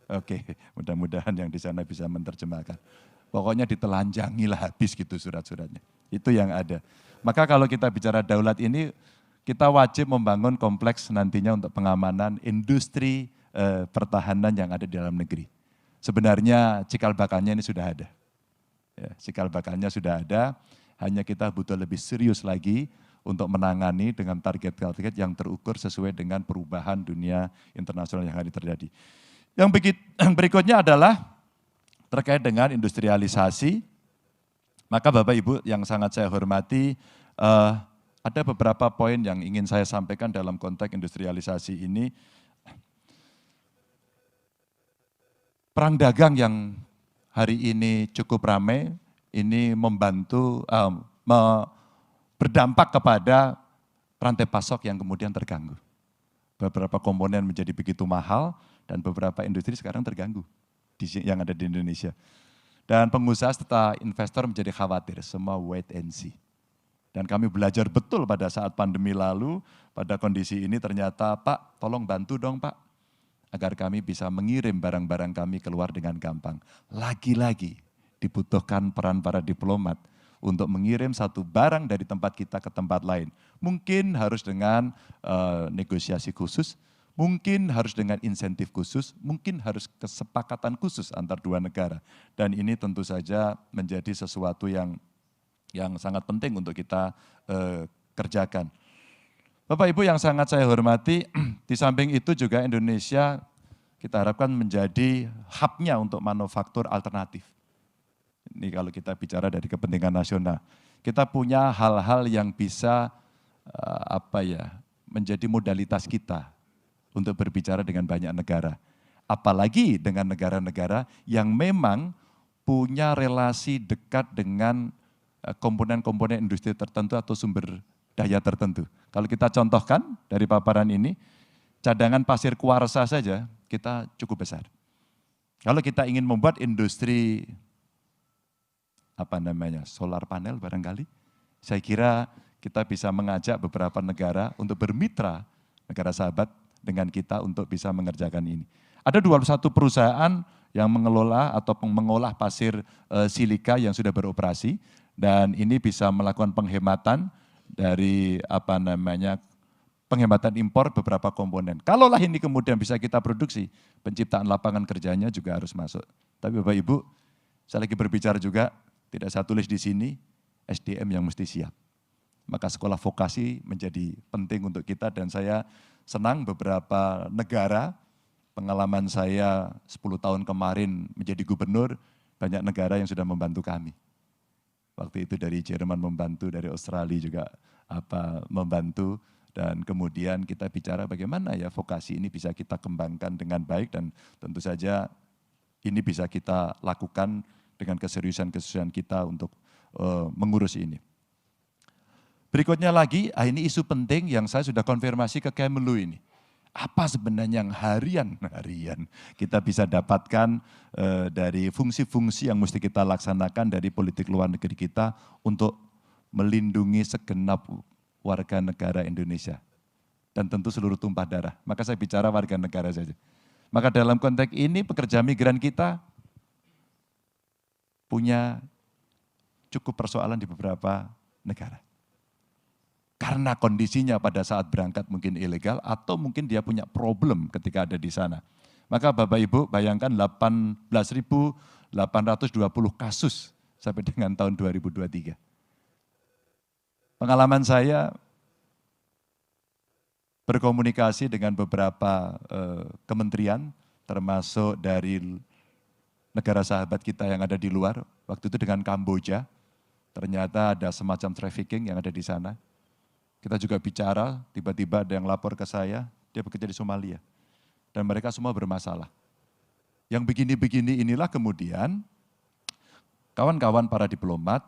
Oke, mudah-mudahan yang di sana bisa menerjemahkan. Pokoknya ditelanjangilah habis gitu surat-suratnya. Itu yang ada. Maka kalau kita bicara daulat ini, kita wajib membangun kompleks nantinya untuk pengamanan industri pertahanan yang ada di dalam negeri. Sebenarnya cikal bakalnya ini sudah ada. Ya, cikal bakalnya sudah ada, hanya kita butuh lebih serius lagi untuk menangani dengan target-target yang terukur sesuai dengan perubahan dunia internasional yang hari terjadi. Yang berikutnya adalah terkait dengan industrialisasi. Maka Bapak Ibu yang sangat saya hormati, ada beberapa poin yang ingin saya sampaikan dalam konteks industrialisasi ini. Perang dagang yang hari ini cukup ramai, ini membantu, berdampak kepada rantai pasok yang kemudian terganggu. Beberapa komponen menjadi begitu mahal, dan beberapa industri sekarang terganggu yang ada di Indonesia. Dan pengusaha serta investor menjadi khawatir, semua wait and see. Dan kami belajar betul pada saat pandemi lalu, pada kondisi ini ternyata, Pak tolong bantu dong Pak, agar kami bisa mengirim barang-barang kami keluar dengan gampang. Lagi-lagi dibutuhkan peran para diplomat untuk mengirim satu barang dari tempat kita ke tempat lain. Mungkin harus dengan negosiasi khusus, mungkin harus dengan insentif khusus, mungkin harus kesepakatan khusus antar dua negara. Dan ini tentu saja menjadi sesuatu yang sangat penting untuk kita kerjakan. Bapak Ibu yang sangat saya hormati, di samping itu juga Indonesia kita harapkan menjadi hub-nya untuk manufaktur alternatif. Ini kalau kita bicara dari kepentingan nasional. Kita punya hal-hal yang bisa menjadi modalitas kita untuk berbicara dengan banyak negara. Apalagi dengan negara-negara yang memang punya relasi dekat dengan komponen-komponen industri tertentu atau sumber daya tertentu. Kalau kita contohkan dari paparan ini, cadangan pasir kuarsa saja kita cukup besar. Kalau kita ingin membuat industri solar panel barangkali, saya kira kita bisa mengajak beberapa negara untuk bermitra, negara sahabat dengan kita untuk bisa mengerjakan ini. Ada 21 perusahaan yang mengelola atau mengolah pasir silika yang sudah beroperasi, dan ini bisa melakukan penghematan dari penghematan impor beberapa komponen. Kalaulah ini kemudian bisa kita produksi, penciptaan lapangan kerjanya juga harus masuk. Tapi Bapak Ibu, saya lagi berbicara juga, tidak saya tulis di sini, SDM yang mesti siap. Maka sekolah vokasi menjadi penting untuk kita, dan saya senang beberapa negara, pengalaman saya 10 tahun kemarin menjadi gubernur, banyak negara yang sudah membantu kami. Waktu itu dari Jerman membantu, dari Australia juga membantu, dan kemudian kita bicara bagaimana ya vokasi ini bisa kita kembangkan dengan baik, dan tentu saja ini bisa kita lakukan dengan keseriusan-keseriusan kita untuk mengurus ini. Berikutnya lagi, ini isu penting yang saya sudah konfirmasi ke Kemlu ini. Apa sebenarnya yang harian kita bisa dapatkan dari fungsi-fungsi yang mesti kita laksanakan dari politik luar negeri kita untuk melindungi segenap warga negara Indonesia. Dan tentu seluruh tumpah darah. Maka saya bicara warga negara saja. Maka dalam konteks ini pekerja migran kita punya cukup persoalan di beberapa negara. Karena kondisinya pada saat berangkat mungkin ilegal atau mungkin dia punya problem ketika ada di sana. Maka Bapak Ibu bayangkan 18.820 kasus sampai dengan tahun 2023. Pengalaman saya berkomunikasi dengan beberapa kementerian termasuk dari negara sahabat kita yang ada di luar. Waktu itu dengan Kamboja, ternyata ada semacam trafficking yang ada di sana. Kita juga bicara, tiba-tiba ada yang lapor ke saya, dia bekerja di Somalia. Dan mereka semua bermasalah. Yang begini-begini inilah kemudian kawan-kawan para diplomat,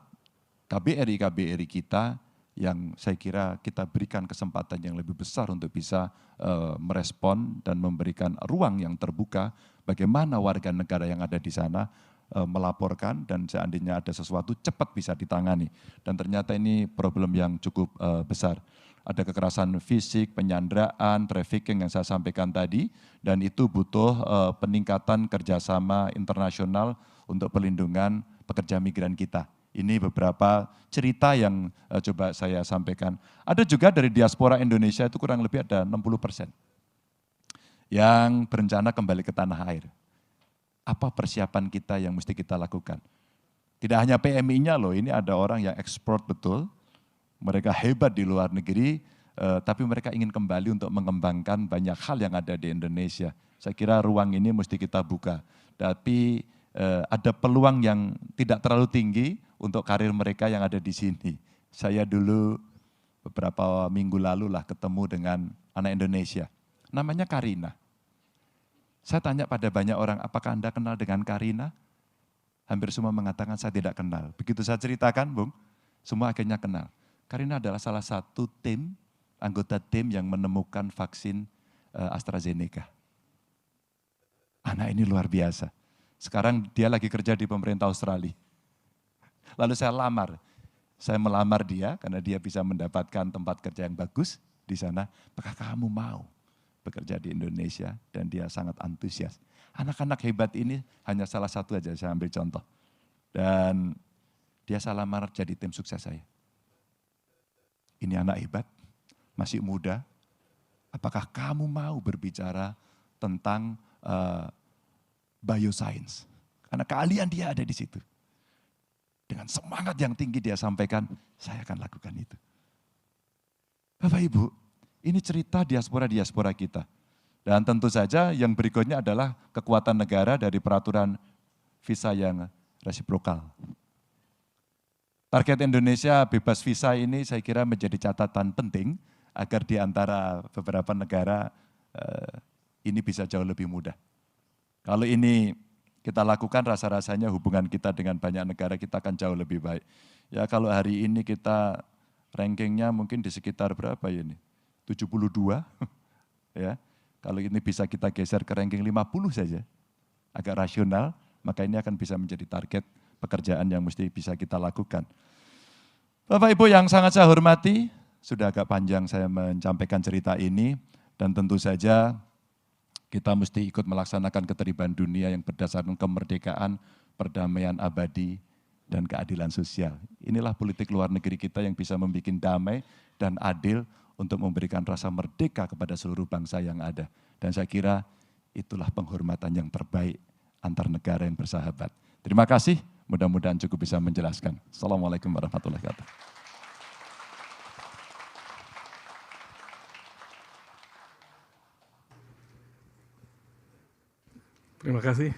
KBRI kita yang saya kira kita berikan kesempatan yang lebih besar untuk bisa merespon dan memberikan ruang yang terbuka bagaimana warga negara yang ada di sana melaporkan dan seandainya ada sesuatu cepat bisa ditangani. Dan ternyata ini problem yang cukup besar. Ada kekerasan fisik, penyanderaan, trafficking yang saya sampaikan tadi, dan itu butuh peningkatan kerjasama internasional untuk perlindungan pekerja migran kita. Ini beberapa cerita yang coba saya sampaikan. Ada juga dari diaspora Indonesia itu kurang lebih ada 60% yang berencana kembali ke tanah air. Apa persiapan kita yang mesti kita lakukan? Tidak hanya PMI-nya loh, ini ada orang yang ekspor betul, mereka hebat di luar negeri, tapi mereka ingin kembali untuk mengembangkan banyak hal yang ada di Indonesia. Saya kira ruang ini mesti kita buka, tapi ada peluang yang tidak terlalu tinggi untuk karir mereka yang ada di sini. Saya dulu beberapa minggu lalu lah ketemu dengan anak Indonesia, namanya Karina. Saya tanya pada banyak orang, apakah Anda kenal dengan Karina? Hampir semua mengatakan saya tidak kenal. Begitu saya ceritakan, Bung, semua akhirnya kenal. Karina adalah salah satu anggota tim yang menemukan vaksin AstraZeneca. Anak ini luar biasa. Sekarang dia lagi kerja di pemerintah Australia. Lalu saya melamar dia karena dia bisa mendapatkan tempat kerja yang bagus di sana. Apakah kamu mau bekerja di Indonesia? Dan dia sangat antusias. Anak-anak hebat ini hanya salah satu aja saya ambil contoh. Dan dia saya lamar jadi tim sukses saya. Ini anak hebat, masih muda. Apakah kamu mau berbicara tentang bioscience? Karena keahlian dia ada di situ. Dengan semangat yang tinggi dia sampaikan, saya akan lakukan itu. Bapak Ibu, ini cerita diaspora-diaspora kita. Dan tentu saja yang berikutnya adalah kekuatan negara dari peraturan visa yang resiprokal. Target Indonesia bebas visa ini saya kira menjadi catatan penting agar di antara beberapa negara ini bisa jauh lebih mudah. Kalau ini kita lakukan rasa-rasanya hubungan kita dengan banyak negara kita akan jauh lebih baik. Ya kalau hari ini kita rankingnya mungkin di sekitar berapa ya ini? 72 ya. Kalau ini bisa kita geser ke ranking 50 saja, agak rasional, maka ini akan bisa menjadi target pekerjaan yang mesti bisa kita lakukan. Bapak Ibu yang sangat saya hormati, sudah agak panjang saya menyampaikan cerita ini, dan tentu saja kita mesti ikut melaksanakan ketertiban dunia yang berdasarkan kemerdekaan, perdamaian abadi, dan keadilan sosial. Inilah politik luar negeri kita yang bisa membuat damai dan adil untuk memberikan rasa merdeka kepada seluruh bangsa yang ada. Dan saya kira itulah penghormatan yang terbaik antar negara yang bersahabat. Terima kasih, mudah-mudahan cukup bisa menjelaskan. Assalamualaikum warahmatullahi wabarakatuh. Terima kasih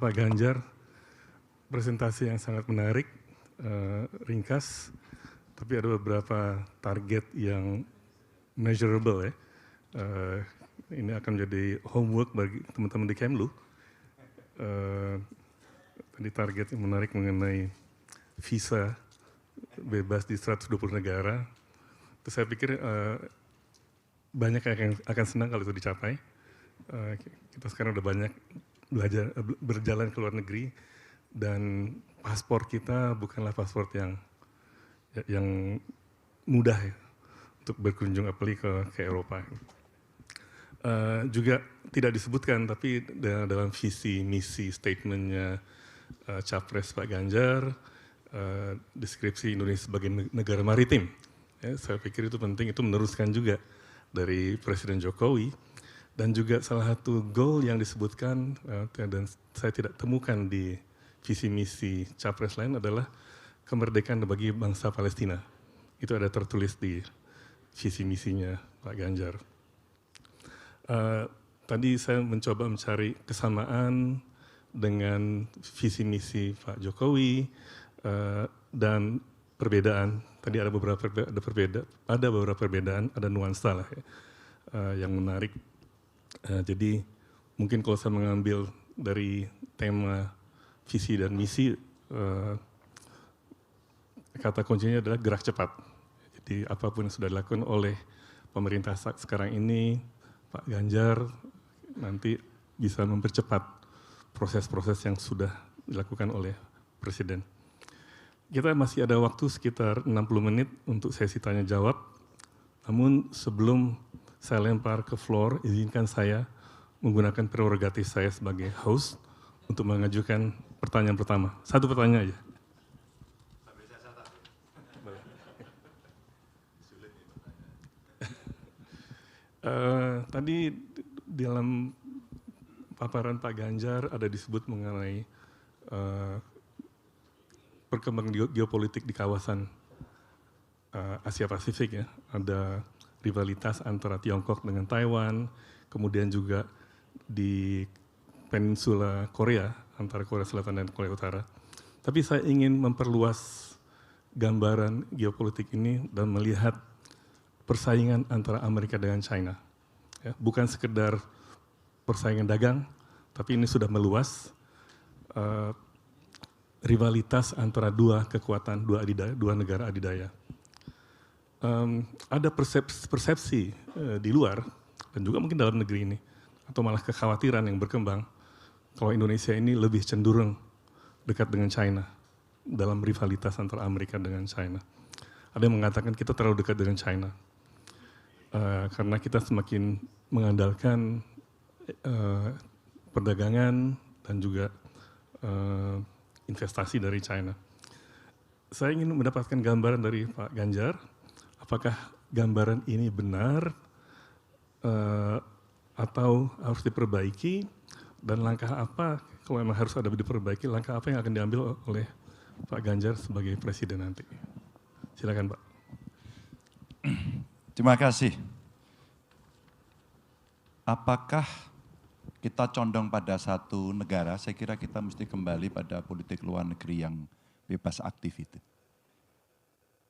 Pak Ganjar, presentasi yang sangat menarik, ringkas, tapi ada beberapa target yang measurable ya. Ini akan menjadi homework bagi teman-teman di Kemlu. Tadi target yang menarik mengenai visa bebas di 120 negara. Terus saya pikir banyak yang akan senang kalau itu dicapai. Kita sekarang udah banyak belajar berjalan ke luar negeri dan paspor kita bukanlah paspor yang mudah ya, untuk berkunjung apalagi ke Eropa. Juga tidak disebutkan tapi dalam visi misi statementnya Capres Pak Ganjar, deskripsi Indonesia sebagai negara maritim. Ya, saya pikir itu penting, itu meneruskan juga dari Presiden Jokowi. Dan juga salah satu goal yang disebutkan dan saya tidak temukan di visi misi Capres lain adalah kemerdekaan bagi bangsa Palestina. Itu ada tertulis di visi misinya Pak Ganjar. Tadi saya mencoba mencari kesamaan dengan visi misi Pak Jokowi dan perbedaan. Tadi ada beberapa perbedaan, ada nuansa lah ya, yang menarik. Jadi mungkin kalau saya mengambil dari tema visi dan misi, kata kuncinya adalah gerak cepat. di apapun yang sudah dilakukan oleh pemerintah sekarang ini, Pak Ganjar nanti bisa mempercepat proses-proses yang sudah dilakukan oleh Presiden. Kita masih ada waktu sekitar 60 menit untuk sesi tanya jawab. Namun sebelum saya lempar ke floor, izinkan saya menggunakan prerogatif saya sebagai host untuk mengajukan pertanyaan pertama. Satu pertanyaan aja. Tadi dalam paparan Pak Ganjar ada disebut mengenai perkembangan geopolitik di kawasan Asia Pasifik ya. Ada rivalitas antara Tiongkok dengan Taiwan, kemudian juga di peninsula Korea, antara Korea Selatan dan Korea Utara. Tapi saya ingin memperluas gambaran geopolitik ini dan melihat persaingan antara Amerika dengan China. Ya, bukan sekedar persaingan dagang, tapi ini sudah meluas. Rivalitas antara dua kekuatan, dua negara adidaya. Ada persepsi di luar, dan juga mungkin dalam negeri ini, atau malah kekhawatiran yang berkembang, kalau Indonesia ini lebih cenderung dekat dengan China, dalam rivalitas antara Amerika dengan China. Ada yang mengatakan kita terlalu dekat dengan China, karena kita semakin mengandalkan perdagangan dan juga investasi dari China. Saya ingin mendapatkan gambaran dari Pak Ganjar, apakah gambaran ini benar atau harus diperbaiki, dan langkah apa, kalau memang harus ada diperbaiki, langkah apa yang akan diambil oleh Pak Ganjar sebagai Presiden nanti. Silakan Pak. Terima kasih. Apakah kita condong pada satu negara? Saya kira kita mesti kembali pada politik luar negeri yang bebas aktif itu.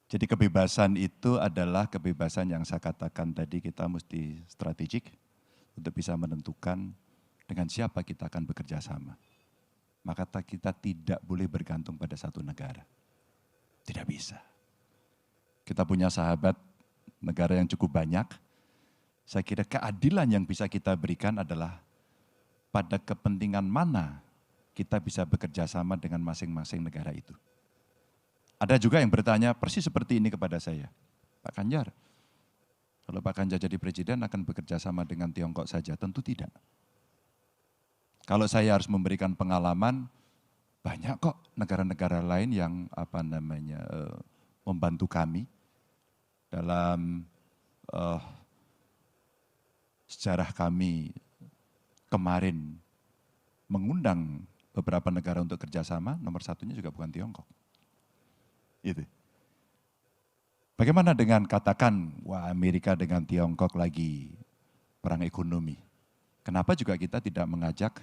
Jadi kebebasan itu adalah kebebasan yang saya katakan tadi, kita mesti strategik untuk bisa menentukan dengan siapa kita akan bekerja sama. Maka kita tidak boleh bergantung pada satu negara. Tidak bisa. Kita punya sahabat negara yang cukup banyak. Saya kira keadilan yang bisa kita berikan adalah pada kepentingan mana kita bisa bekerja sama dengan masing-masing negara itu. Ada juga yang bertanya persis seperti ini kepada saya, Pak Ganjar, kalau Pak Ganjar jadi presiden akan bekerja sama dengan Tiongkok saja? Tentu tidak. Kalau saya harus memberikan pengalaman, banyak kok negara-negara lain yang membantu kami dalam sejarah kami kemarin mengundang beberapa negara untuk kerjasama, nomor satunya juga bukan Tiongkok. Itu. Bagaimana dengan katakan, wah Amerika dengan Tiongkok lagi perang ekonomi. Kenapa juga kita tidak mengajak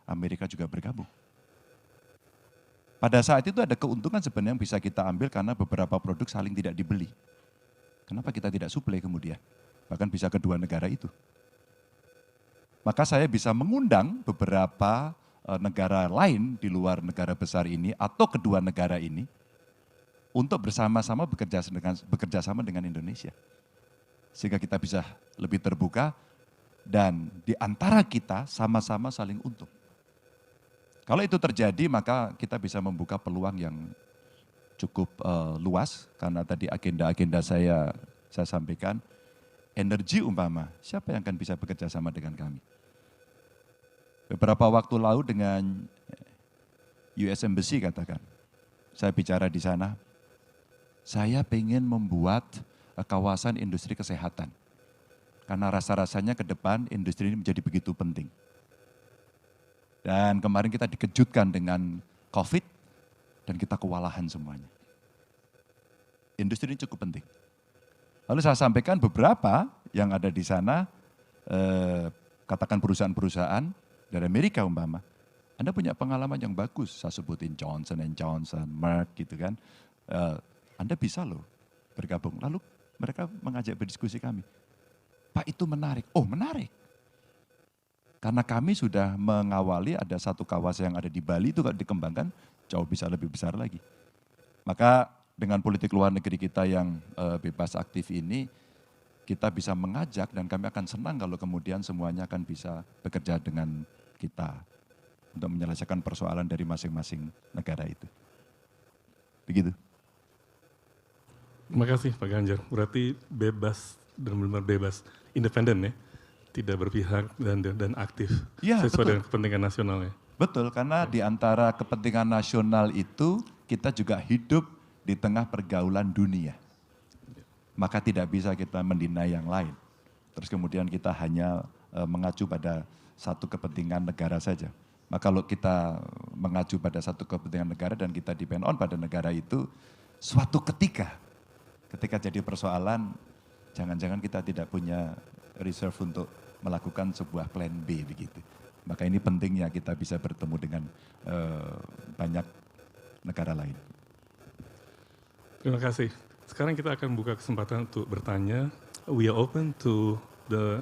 Amerika juga bergabung? Pada saat itu ada keuntungan sebenarnya yang bisa kita ambil karena beberapa produk saling tidak dibeli. Kenapa kita tidak suplai kemudian? Bahkan bisa kedua negara itu. Maka saya bisa mengundang beberapa negara lain di luar negara besar ini atau kedua negara ini untuk bersama-sama bekerja sama dengan Indonesia. Sehingga kita bisa lebih terbuka dan di antara kita sama-sama saling untung. Kalau itu terjadi maka kita bisa membuka peluang yang cukup luas, karena tadi agenda-agenda saya sampaikan, energi umpama, siapa yang akan bisa bekerja sama dengan kami? Beberapa waktu lalu dengan US Embassy katakan, saya bicara di sana, saya pengen membuat kawasan industri kesehatan. Karena rasa-rasanya ke depan industri ini menjadi begitu penting. Dan kemarin kita dikejutkan dengan COVID dan kita kewalahan semuanya. Industri ini cukup penting. Lalu saya sampaikan beberapa yang ada di sana, katakan perusahaan-perusahaan dari Amerika umpama, Anda punya pengalaman yang bagus, saya sebutin Johnson & Johnson, Merck gitu kan, Anda bisa loh bergabung. Lalu mereka mengajak berdiskusi kami, Pak itu menarik, oh menarik. Karena kami sudah mengawali ada satu kawasan yang ada di Bali itu kalau dikembangkan jauh bisa lebih besar lagi. Maka dengan politik luar negeri kita yang bebas aktif ini, kita bisa mengajak dan kami akan senang kalau kemudian semuanya akan bisa bekerja dengan kita untuk menyelesaikan persoalan dari masing-masing negara itu. Begitu. Terima kasih Pak Ganjar. Berarti bebas dan benar-benar bebas, independen ya, tidak berpihak dan aktif Ya, sesuai betul. dengan kepentingan nasional ya. Betul, karena di antara kepentingan nasional itu kita juga hidup di tengah pergaulan dunia. Maka tidak bisa kita mendinai yang lain. Terus kemudian kita hanya mengacu pada satu kepentingan negara saja. Maka kalau kita mengacu pada satu kepentingan negara dan kita depend on pada negara itu, suatu ketika jadi persoalan, jangan-jangan kita tidak punya reserve untuk melakukan sebuah plan B begitu. Maka ini pentingnya kita bisa bertemu dengan banyak negara lain. Terima kasih. Sekarang kita akan buka kesempatan untuk bertanya. We are open to the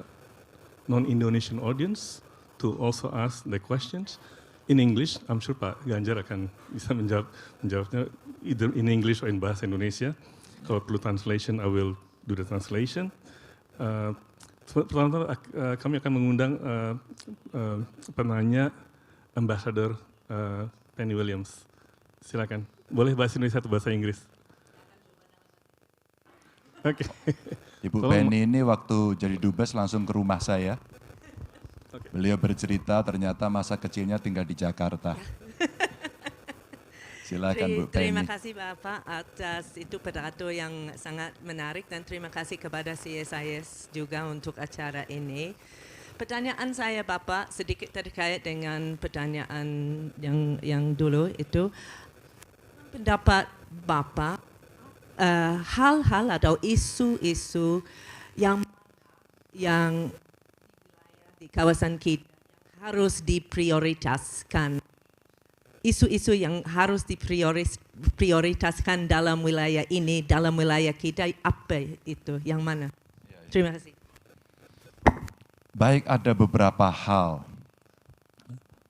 non-Indonesian audience to also ask the questions in English. I'm sure Pak Ganjar akan bisa menjawabnya either in English or in bahasa Indonesia. Kalau perlu translation, I will do the translation. Pertama, kami akan mengundang penanya Ambassador Penny Williams. Silakan. Boleh bahasa Indonesia atau bahasa Inggris? Oke. Ibu Penny ini waktu jadi dubes langsung ke rumah saya. Beliau bercerita ternyata masa kecilnya tinggal di Jakarta. Silakan Bu Penny. Terima kasih Bapak atas itu pidato yang sangat menarik dan terima kasih kepada CSIS juga untuk acara ini. Pertanyaan saya Bapak sedikit terkait dengan pertanyaan yang dulu itu. Pendapat Bapak hal-hal atau isu-isu yang di kawasan kita harus diprioritaskan. Isu-isu yang harus diprioritaskan dalam wilayah ini, dalam wilayah kita, apa itu, yang mana? Terima kasih. Baik, ada beberapa hal.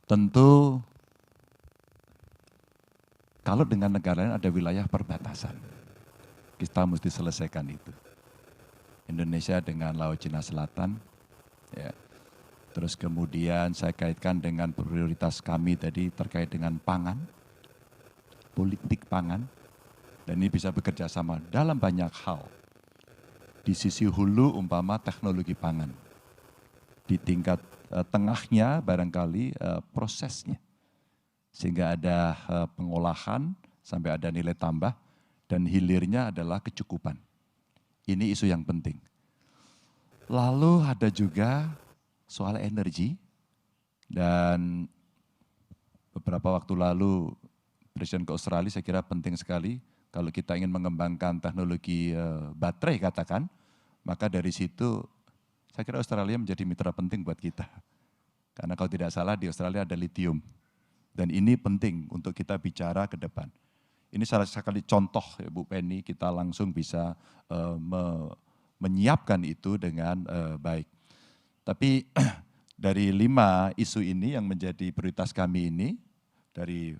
Tentu kalau dengan negara lain ada wilayah perbatasan. Kita mesti selesaikan itu. Indonesia dengan Laut Cina Selatan, ya. Terus kemudian saya kaitkan dengan prioritas kami tadi terkait dengan pangan, politik pangan, dan ini bisa bekerja sama dalam banyak hal. Di sisi hulu umpama teknologi pangan, di tingkat tengahnya barangkali prosesnya, sehingga ada pengolahan sampai ada nilai tambah, dan hilirnya adalah kecukupan. Ini isu yang penting. Lalu ada juga soal energi, dan beberapa waktu lalu Presiden ke Australia saya kira penting sekali kalau kita ingin mengembangkan teknologi baterai katakan, maka dari situ saya kira Australia menjadi mitra penting buat kita. Karena kalau tidak salah di Australia ada lithium, dan ini penting untuk kita bicara ke depan. Ini salah sekali contoh ya Bu Penny, kita langsung bisa menyiapkan itu dengan baik. Tapi dari 5 isu ini yang menjadi prioritas kami ini, dari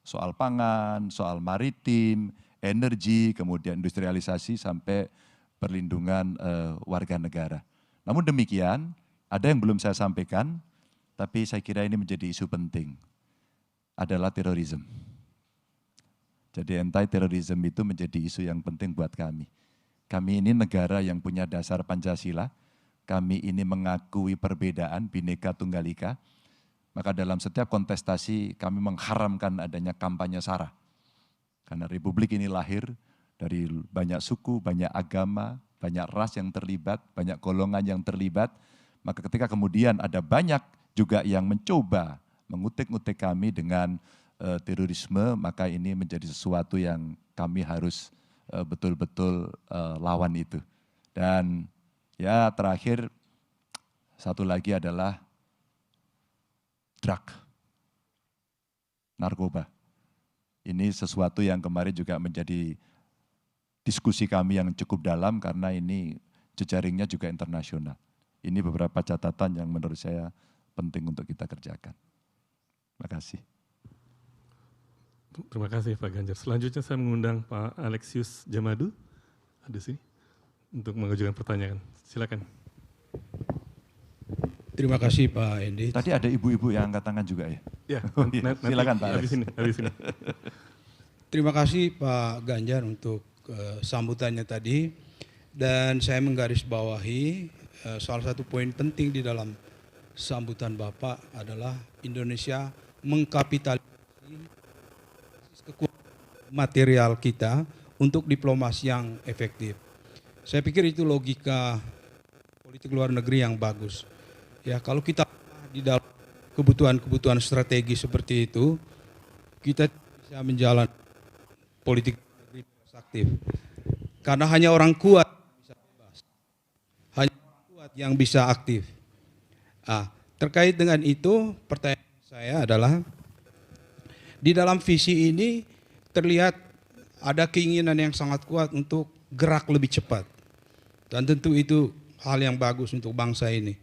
soal pangan, soal maritim, energi, kemudian industrialisasi sampai perlindungan warga negara. Namun demikian, ada yang belum saya sampaikan, tapi saya kira ini menjadi isu penting, adalah terorisme. Jadi anti-terorisme itu menjadi isu yang penting buat kami. Kami ini negara yang punya dasar Pancasila, kami ini mengakui perbedaan Bhinneka Tunggal Ika, maka dalam setiap kontestasi kami mengharamkan adanya kampanye SARA. Karena Republik ini lahir dari banyak suku, banyak agama, banyak ras yang terlibat, banyak golongan yang terlibat, maka ketika kemudian ada banyak juga yang mencoba mengutik-ngutik kami dengan terorisme, maka ini menjadi sesuatu yang kami harus betul-betul lawan itu. Dan ya terakhir, satu lagi adalah drug, narkoba. Ini sesuatu yang kemarin juga menjadi diskusi kami yang cukup dalam karena ini jejaringnya juga internasional. Ini beberapa catatan yang menurut saya penting untuk kita kerjakan. Terima kasih. Terima kasih Pak Ganjar. Selanjutnya saya mengundang Pak Alexius Jamadu, ada sini, untuk mengajukan pertanyaan. Silakan. Terima kasih Pak Endi. Tadi ada ibu-ibu yang angkat tangan juga ya? Ya, Oh, iya. nanti Silakan Pak Alex. habis ini. Terima kasih Pak Ganjar untuk sambutannya tadi. Dan saya menggarisbawahi salah satu poin penting di dalam sambutan Bapak adalah Indonesia mengkapitalisasi kekuatan material kita untuk diplomasi yang efektif. Saya pikir itu logika politik luar negeri yang bagus. Ya, kalau kita di dalam kebutuhan-kebutuhan strategi seperti itu, kita bisa menjalankan politik luar negeri aktif. Karena hanya orang kuat bisa bebas. Hanya orang kuat yang bisa aktif. Terkait dengan itu, pertanyaan saya adalah, di dalam visi ini terlihat ada keinginan yang sangat kuat untuk gerak lebih cepat. Dan tentu itu hal yang bagus untuk bangsa ini.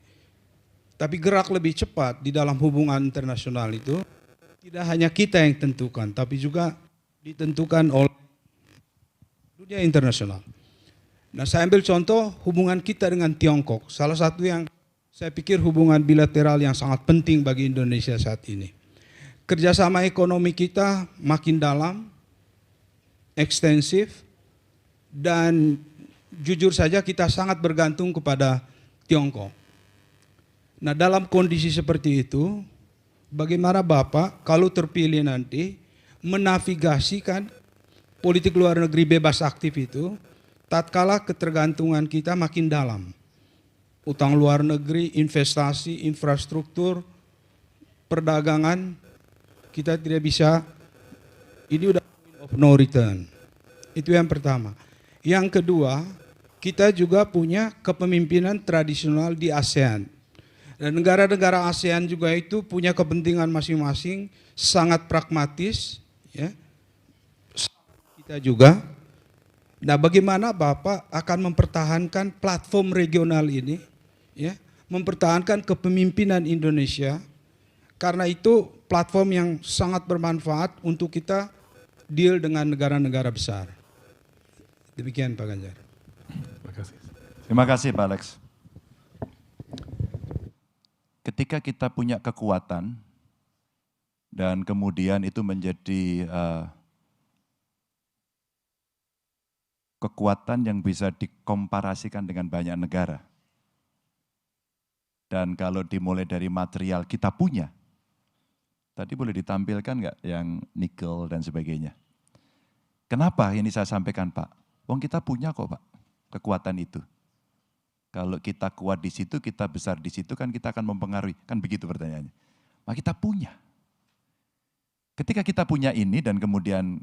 Tapi gerak lebih cepat di dalam hubungan internasional itu tidak hanya kita yang tentukan, tapi juga ditentukan oleh dunia internasional. Nah, saya ambil contoh hubungan kita dengan Tiongkok. Salah satu yang saya pikir hubungan bilateral yang sangat penting bagi Indonesia saat ini. Kerjasama ekonomi kita makin dalam, ekstensif, dan jujur saja kita sangat bergantung kepada Tiongkok. Nah, dalam kondisi seperti itu, bagaimana Bapak kalau terpilih nanti menavigasikan politik luar negeri bebas aktif itu tatkala ketergantungan kita makin dalam. Utang luar negeri, investasi, infrastruktur, perdagangan, kita tidak bisa, ini udah point of no return. Itu yang pertama. Yang kedua, kita juga punya kepemimpinan tradisional di ASEAN. Dan negara-negara ASEAN juga itu punya kepentingan masing-masing, sangat pragmatis, ya. Kita juga. Nah, bagaimana Bapak akan mempertahankan platform regional ini, ya, mempertahankan kepemimpinan Indonesia, karena itu platform yang sangat bermanfaat untuk kita deal dengan negara-negara besar. Demikian Pak Ganjar. Terima kasih. Terima kasih Pak Alex. Ketika kita punya kekuatan dan kemudian itu menjadi kekuatan yang bisa dikomparasikan dengan banyak negara. Dan kalau dimulai dari material kita punya, tadi boleh ditampilkan nggak yang nikel dan sebagainya. Kenapa ini saya sampaikan Pak? Wong kita punya kok Pak, kekuatan itu. Kalau kita kuat di situ, kita besar di situ, kan kita akan mempengaruhi. Kan begitu pertanyaannya. Maka kita punya. Ketika kita punya ini dan kemudian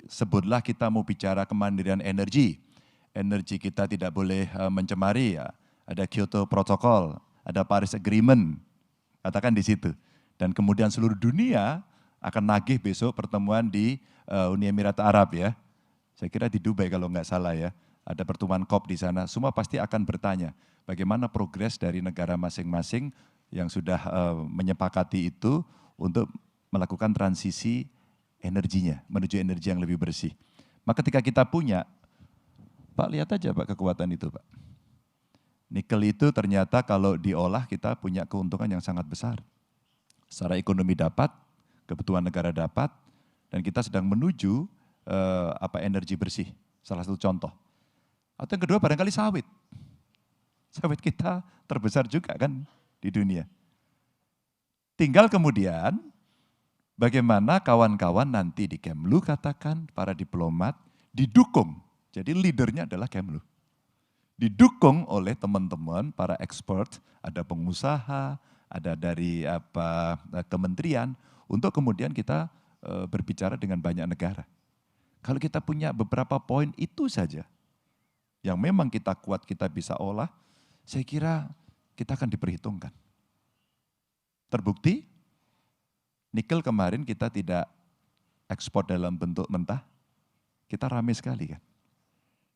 sebutlah kita mau bicara kemandirian energi. Energi kita tidak boleh mencemari ya. Ada Kyoto Protocol, ada Paris Agreement. Katakan di situ. Dan kemudian seluruh dunia akan nagih besok pertemuan di Uni Emirat Arab ya. Saya kira di Dubai kalau nggak salah ya. Ada pertemuan COP di sana, semua pasti akan bertanya bagaimana progres dari negara masing-masing yang sudah menyepakati itu untuk melakukan transisi energinya, menuju energi yang lebih bersih. Maka ketika kita punya, Pak lihat aja Pak kekuatan itu Pak. Nikel itu ternyata kalau diolah kita punya keuntungan yang sangat besar. Secara ekonomi dapat, kebutuhan negara dapat, dan kita sedang menuju energi bersih, salah satu contoh. Atau yang kedua barangkali sawit. Sawit kita terbesar juga kan di dunia. Tinggal kemudian bagaimana kawan-kawan nanti di Kemlu katakan para diplomat didukung. Jadi leadernya adalah Kemlu. Didukung oleh teman-teman para expert, ada pengusaha, ada dari kementerian untuk kemudian kita berbicara dengan banyak negara. Kalau kita punya beberapa poin itu saja yang memang kita kuat, kita bisa olah, saya kira kita akan diperhitungkan. Terbukti, nikel kemarin kita tidak ekspor dalam bentuk mentah, kita ramai sekali kan.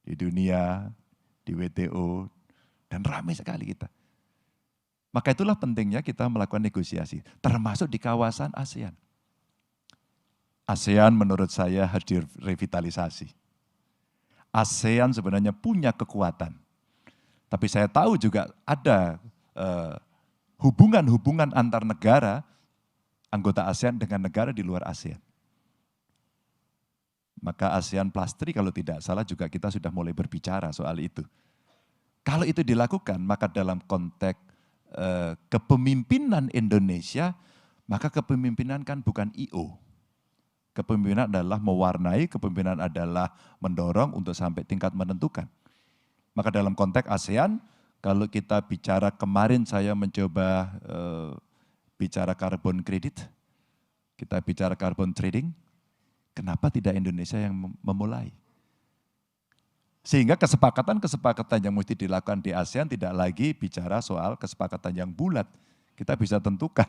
Di dunia, di WTO, dan ramai sekali kita. Maka itulah pentingnya kita melakukan negosiasi, termasuk di kawasan ASEAN. ASEAN menurut saya harus direvitalisasi. ASEAN sebenarnya punya kekuatan. Tapi saya tahu juga ada hubungan-hubungan antar negara, anggota ASEAN dengan negara di luar ASEAN. Maka ASEAN Plus 3 kalau tidak salah juga kita sudah mulai berbicara soal itu. Kalau itu dilakukan, maka dalam konteks kepemimpinan Indonesia, maka kepemimpinan kan bukan I.O. Kepemimpinan adalah mewarnai, kepemimpinan adalah mendorong untuk sampai tingkat menentukan. Maka dalam konteks ASEAN, kalau kita bicara kemarin saya mencoba bicara carbon credit, kita bicara carbon trading, kenapa tidak Indonesia yang memulai? Sehingga kesepakatan-kesepakatan yang mesti dilakukan di ASEAN tidak lagi bicara soal kesepakatan yang bulat. Kita bisa tentukan,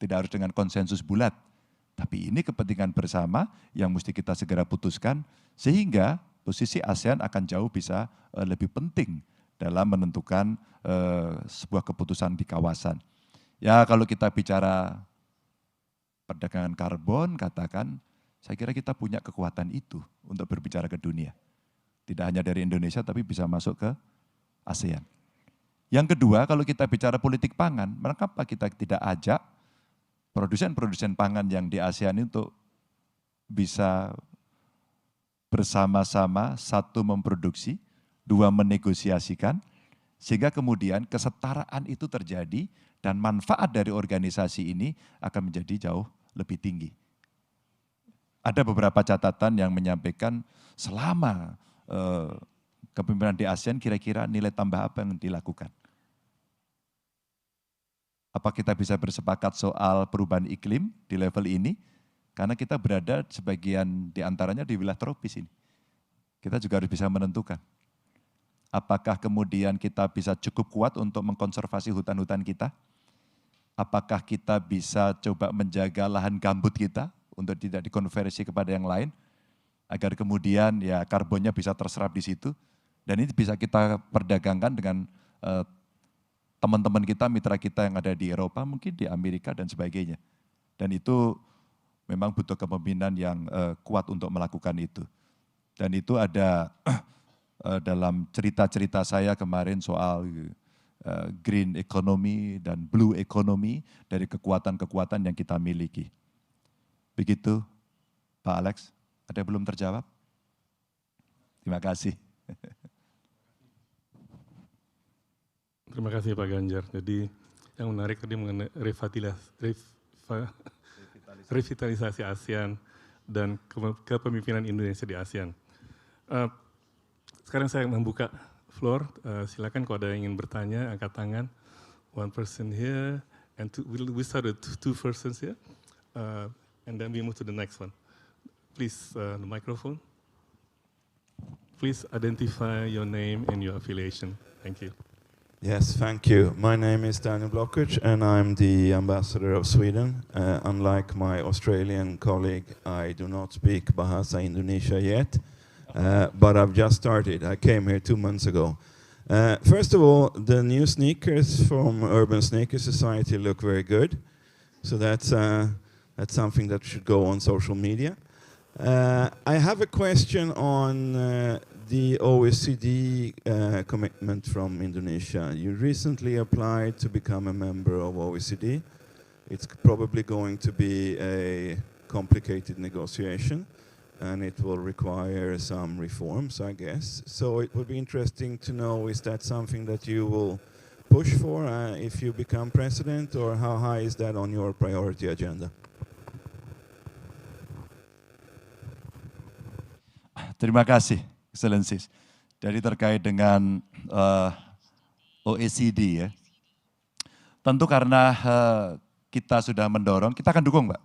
tidak harus dengan konsensus bulat. Tapi ini kepentingan bersama yang mesti kita segera putuskan, sehingga posisi ASEAN akan jauh bisa lebih penting dalam menentukan sebuah keputusan di kawasan. Ya kalau kita bicara perdagangan karbon, katakan, saya kira kita punya kekuatan itu untuk berbicara ke dunia. Tidak hanya dari Indonesia, tapi bisa masuk ke ASEAN. Yang kedua, kalau kita bicara politik pangan, mengapa kita tidak ajak produsen-produsen pangan yang di ASEAN itu bisa bersama-sama, satu memproduksi, dua menegosiasikan, sehingga kemudian kesetaraan itu terjadi dan manfaat dari organisasi ini akan menjadi jauh lebih tinggi. Ada beberapa catatan yang menyampaikan selama kepemimpinan di ASEAN kira-kira nilai tambah apa yang dilakukan. Apa kita bisa bersepakat soal perubahan iklim di level ini? Karena kita berada sebagian di antaranya di wilayah tropis ini. Kita juga harus bisa menentukan. Apakah kemudian kita bisa cukup kuat untuk mengkonservasi hutan-hutan kita? Apakah kita bisa coba menjaga lahan gambut kita untuk tidak dikonversi kepada yang lain? Agar kemudian ya karbonnya bisa terserap di situ. Dan ini bisa kita perdagangkan dengan teman-teman kita, mitra kita yang ada di Eropa, mungkin di Amerika dan sebagainya. Dan itu memang butuh kepemimpinan yang kuat untuk melakukan itu. Dan itu ada dalam cerita-cerita saya kemarin soal green economy dan blue economy dari kekuatan-kekuatan yang kita miliki. Begitu Pak Alex, ada yang belum terjawab? Terima kasih. Terima kasih Pak Ganjar. Jadi yang menarik tadi mengenai revitalisasi ASEAN dan kepemimpinan Indonesia di ASEAN. Sekarang saya membuka floor, silakan kalau ada yang ingin bertanya, angkat tangan. One person here, and we start with two persons here, and then we move to the next one. Please, the microphone. Please identify your name and your affiliation. Thank you. Yes, thank you. My name is Daniel Blockage and I'm the ambassador of Sweden. Unlike my Australian colleague, I do not speak Bahasa Indonesia yet, but I've just started. I came here 2 months ago. First of all, the new sneakers from Urban Sneaker Society look very good. So that's something that should go on social media. I have a question on the OECD commitment from Indonesia. You recently applied to become a member of OECD. It's probably going to be a complicated negotiation and it will require some reforms, I guess. So it would be interesting to know, is that something that you will push for if you become president, or how high is that on your priority agenda? Terima kasih, Excellencies. Jadi terkait dengan OECD ya, tentu karena kita sudah mendorong, kita akan dukung Mbak.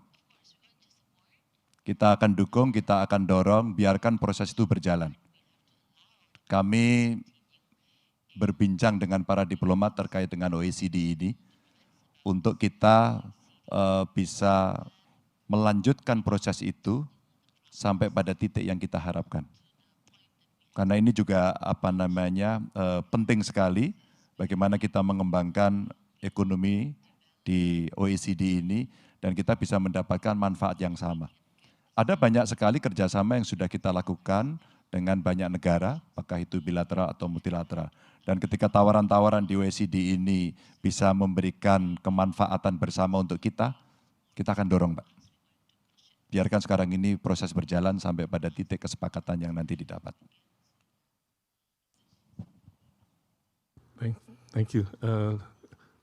Kita akan dukung, kita akan dorong, biarkan proses itu berjalan. Kami berbincang dengan para diplomat terkait dengan OECD ini, untuk kita bisa melanjutkan proses itu sampai pada titik yang kita harapkan. Karena ini juga penting sekali bagaimana kita mengembangkan ekonomi di OECD ini dan kita bisa mendapatkan manfaat yang sama. Ada banyak sekali kerjasama yang sudah kita lakukan dengan banyak negara, apakah itu bilateral atau multilateral. Dan ketika tawaran-tawaran di OECD ini bisa memberikan kemanfaatan bersama untuk kita akan dorong, Pak. Biarkan sekarang ini proses berjalan sampai pada titik kesepakatan yang nanti didapat. Thank you.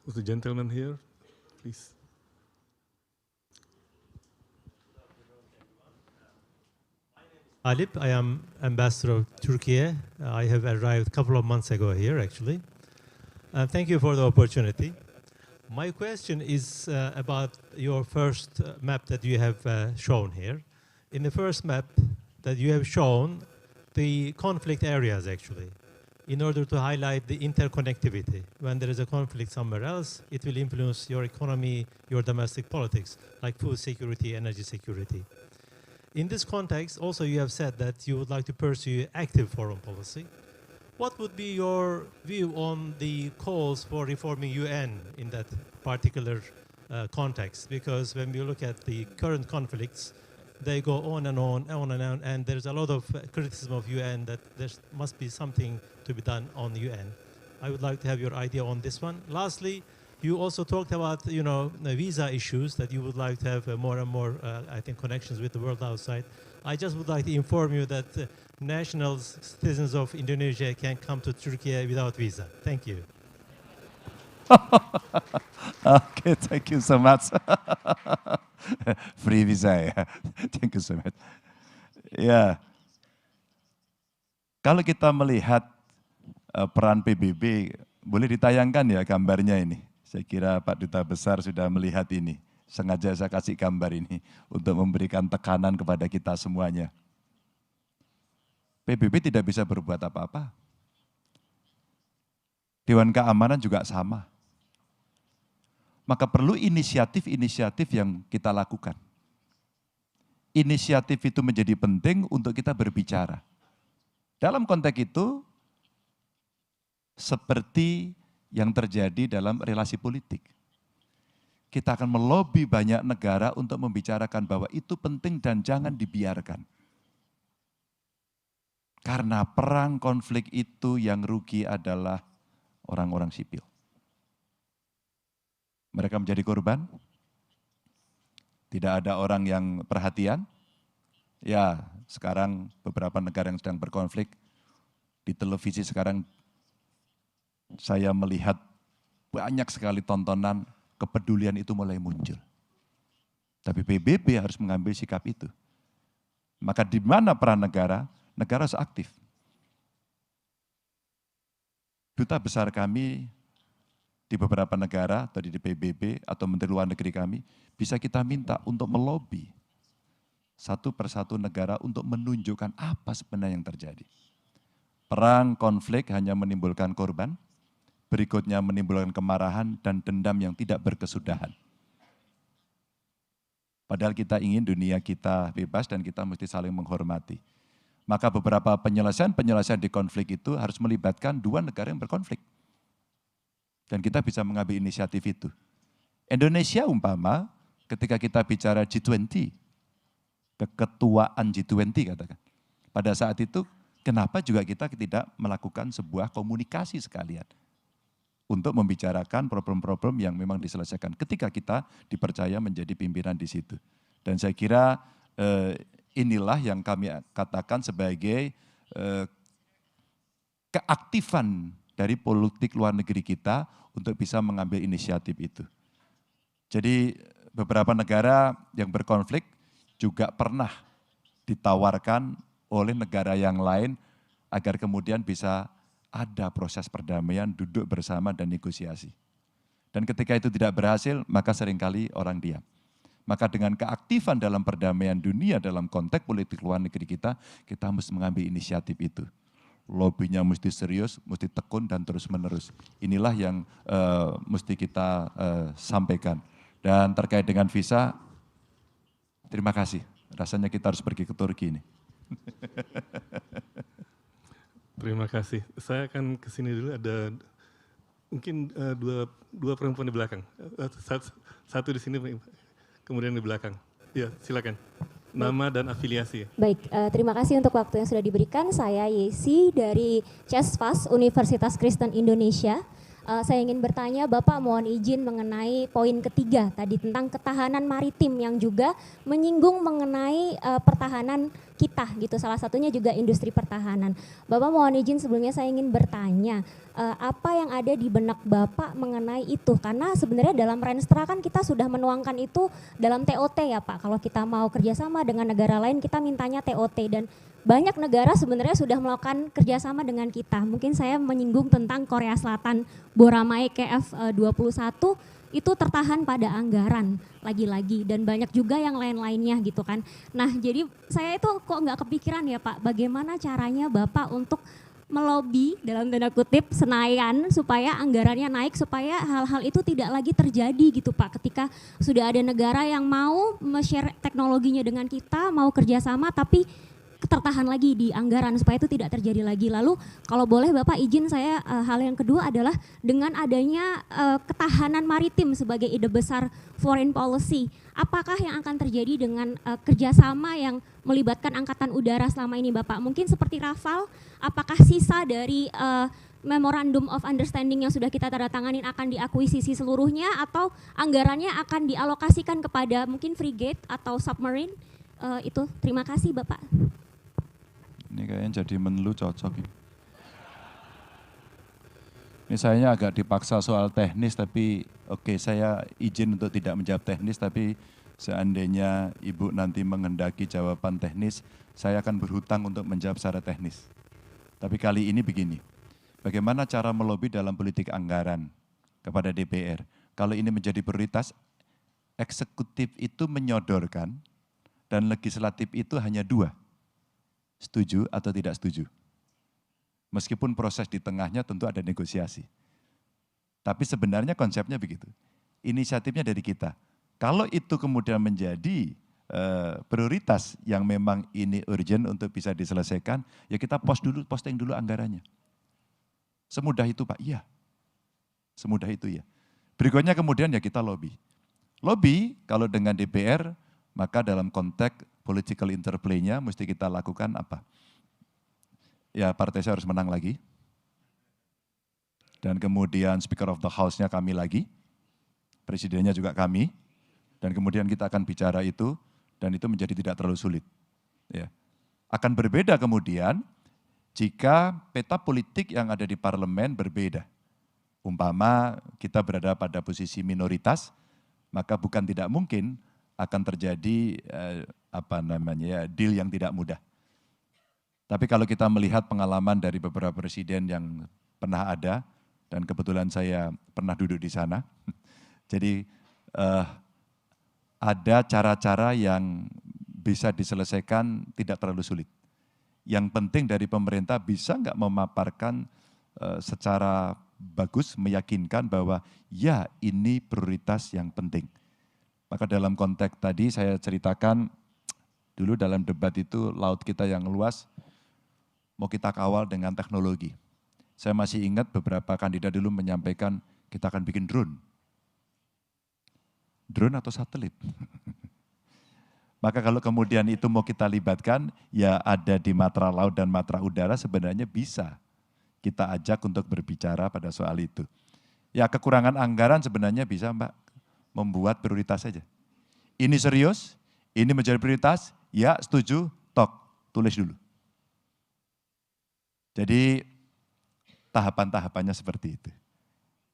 The gentleman here, please. Alip, I am ambassador of Turkey. I have arrived a couple of months ago here, actually. Thank you for the opportunity. My question is about your first map that you have shown here. In the first map that you have shown, the conflict areas, actually, in order to highlight the interconnectivity. When there is a conflict somewhere else, it will influence your economy, your domestic politics, like food security, energy security. In this context, also you have said that you would like to pursue active foreign policy. What would be your view on the calls for reforming UN in that particular context? Because when we look at the current conflicts, they go on and on, and there's a lot of criticism of UN that there must be something to be done on UN. I would like to have your idea on this one. Lastly, you also talked about, the visa issues, that you would like to have more and more, I think, connections with the world outside. I just would like to inform you that nationals, citizens of Indonesia can come to Turkey without visa. Thank you. Okay, thank you so much. Free visa ya. Thank you so much. Ya, kalau kita melihat peran PBB, boleh ditayangkan ya gambarnya ini. Saya kira Pak Duta Besar sudah melihat ini. Sengaja saya kasih gambar ini untuk memberikan tekanan kepada kita semuanya. PBB tidak bisa berbuat apa-apa. Dewan Keamanan juga sama. Maka perlu inisiatif-inisiatif yang kita lakukan. Inisiatif itu menjadi penting untuk kita berbicara. Dalam konteks itu, seperti yang terjadi dalam relasi politik. Kita akan melobi banyak negara untuk membicarakan bahwa itu penting dan jangan dibiarkan. Karena perang konflik itu yang rugi adalah orang-orang sipil. Mereka menjadi korban, tidak ada orang yang perhatian. Ya, sekarang beberapa negara yang sedang berkonflik, di televisi sekarang saya melihat banyak sekali tontonan, kepedulian itu mulai muncul. Tapi PBB harus mengambil sikap itu. Maka di mana peran negara? Negara harus aktif. Duta besar kami di beberapa negara, tadi di PBB atau Menteri Luar Negeri kami, bisa kita minta untuk melobi satu persatu negara untuk menunjukkan apa sebenarnya yang terjadi. Perang, konflik hanya menimbulkan korban, berikutnya menimbulkan kemarahan dan dendam yang tidak berkesudahan. Padahal kita ingin dunia kita bebas dan kita mesti saling menghormati. Maka beberapa penyelesaian di konflik itu harus melibatkan dua negara yang berkonflik. Dan kita bisa mengambil inisiatif itu. Indonesia umpama ketika kita bicara G20, keketuaan G20 katakan. Pada saat itu kenapa juga kita tidak melakukan sebuah komunikasi sekalian untuk membicarakan problem-problem yang memang diselesaikan ketika kita dipercaya menjadi pimpinan di situ. Dan saya kira inilah yang kami katakan sebagai keaktifan dari politik luar negeri kita untuk bisa mengambil inisiatif itu. Jadi beberapa negara yang berkonflik juga pernah ditawarkan oleh negara yang lain agar kemudian bisa ada proses perdamaian, duduk bersama dan negosiasi. Dan ketika itu tidak berhasil, maka seringkali orang diam. Maka dengan keaktifan dalam perdamaian dunia dalam konteks politik luar negeri kita mesti mengambil inisiatif itu. Lobbynya mesti serius, mesti tekun dan terus menerus. Inilah yang mesti kita sampaikan. Dan terkait dengan visa, terima kasih. Rasanya kita harus pergi ke Turki ini. Terima kasih. Saya akan ke sini dulu, ada mungkin dua perempuan di belakang. Satu di sini, kemudian di belakang. Ya, silakan. nama dan afiliasi. Baik, terima kasih untuk waktu yang sudah diberikan. Saya Yesi dari CESFAS Universitas Kristen Indonesia. Saya ingin bertanya, Bapak mohon izin mengenai poin ketiga tadi tentang ketahanan maritim yang juga menyinggung mengenai pertahanan kita gitu. Salah satunya juga industri pertahanan. Bapak mohon izin sebelumnya saya ingin bertanya, apa yang ada di benak Bapak mengenai itu? Karena sebenarnya dalam Renstra kan kita sudah menuangkan itu dalam TOT ya Pak. Kalau kita mau kerjasama dengan negara lain kita mintanya TOT dan banyak negara sebenarnya sudah melakukan kerjasama dengan kita. Mungkin saya menyinggung tentang Korea Selatan, Boramae KF-21 itu tertahan pada anggaran lagi-lagi dan banyak juga yang lain-lainnya gitu kan. Nah jadi saya itu kok nggak kepikiran ya Pak, bagaimana caranya Bapak untuk melobi dalam tanda kutip Senayan supaya anggarannya naik supaya hal-hal itu tidak lagi terjadi gitu Pak, ketika sudah ada negara yang mau share teknologinya dengan kita, mau kerjasama tapi tertahan lagi di anggaran supaya itu tidak terjadi lagi. Lalu kalau boleh Bapak izin saya hal yang kedua adalah dengan adanya ketahanan maritim sebagai ide besar foreign policy, apakah yang akan terjadi dengan kerjasama yang melibatkan angkatan udara selama ini Bapak? Mungkin seperti Rafale, apakah sisa dari Memorandum of Understanding yang sudah kita tanda tanganin akan diakuisisi seluruhnya atau anggarannya akan dialokasikan kepada mungkin frigate atau submarine? Itu terima kasih Bapak. Ini kayaknya jadi menlu cocok ini. Ini saya agak dipaksa soal teknis tapi oke, saya izin untuk tidak menjawab teknis tapi seandainya Ibu nanti menghendaki jawaban teknis, saya akan berhutang untuk menjawab secara teknis. Tapi kali ini begini, bagaimana cara melobi dalam politik anggaran kepada DPR? Kalau ini menjadi prioritas, eksekutif itu menyodorkan dan legislatif itu hanya dua. Setuju atau tidak setuju. Meskipun proses di tengahnya tentu ada negosiasi. Tapi sebenarnya konsepnya begitu. Inisiatifnya dari kita. Kalau itu kemudian menjadi prioritas yang memang ini urgent untuk bisa diselesaikan, ya kita posting dulu anggarannya. Semudah itu Pak, iya. Semudah itu ya. Berikutnya kemudian ya kita lobby. Lobby kalau dengan DPR, maka dalam konteks political interplay-nya mesti kita lakukan apa? Ya partai saya harus menang lagi. Dan kemudian Speaker of the House-nya kami lagi. Presidennya juga kami. Dan kemudian kita akan bicara itu dan itu menjadi tidak terlalu sulit. Ya. Akan berbeda kemudian jika peta politik yang ada di parlemen berbeda. Umpama kita berada pada posisi minoritas, maka bukan tidak mungkin akan terjadi deal yang tidak mudah. Tapi kalau kita melihat pengalaman dari beberapa presiden yang pernah ada, dan kebetulan saya pernah duduk di sana, jadi ada cara-cara yang bisa diselesaikan tidak terlalu sulit. Yang penting dari pemerintah bisa nggak memaparkan secara bagus, meyakinkan bahwa ya ini prioritas yang penting. Maka dalam konteks tadi saya ceritakan, dulu dalam debat itu laut kita yang luas, mau kita kawal dengan teknologi. Saya masih ingat beberapa kandidat dulu menyampaikan, kita akan bikin drone. Drone atau satelit? Maka kalau kemudian itu mau kita libatkan, ya ada di matra laut dan matra udara sebenarnya bisa kita ajak untuk berbicara pada soal itu. Ya kekurangan anggaran sebenarnya bisa Mbak, membuat prioritas saja. Ini serius, ini menjadi prioritas, ya setuju, tok, tulis dulu. Jadi tahapan-tahapannya seperti itu.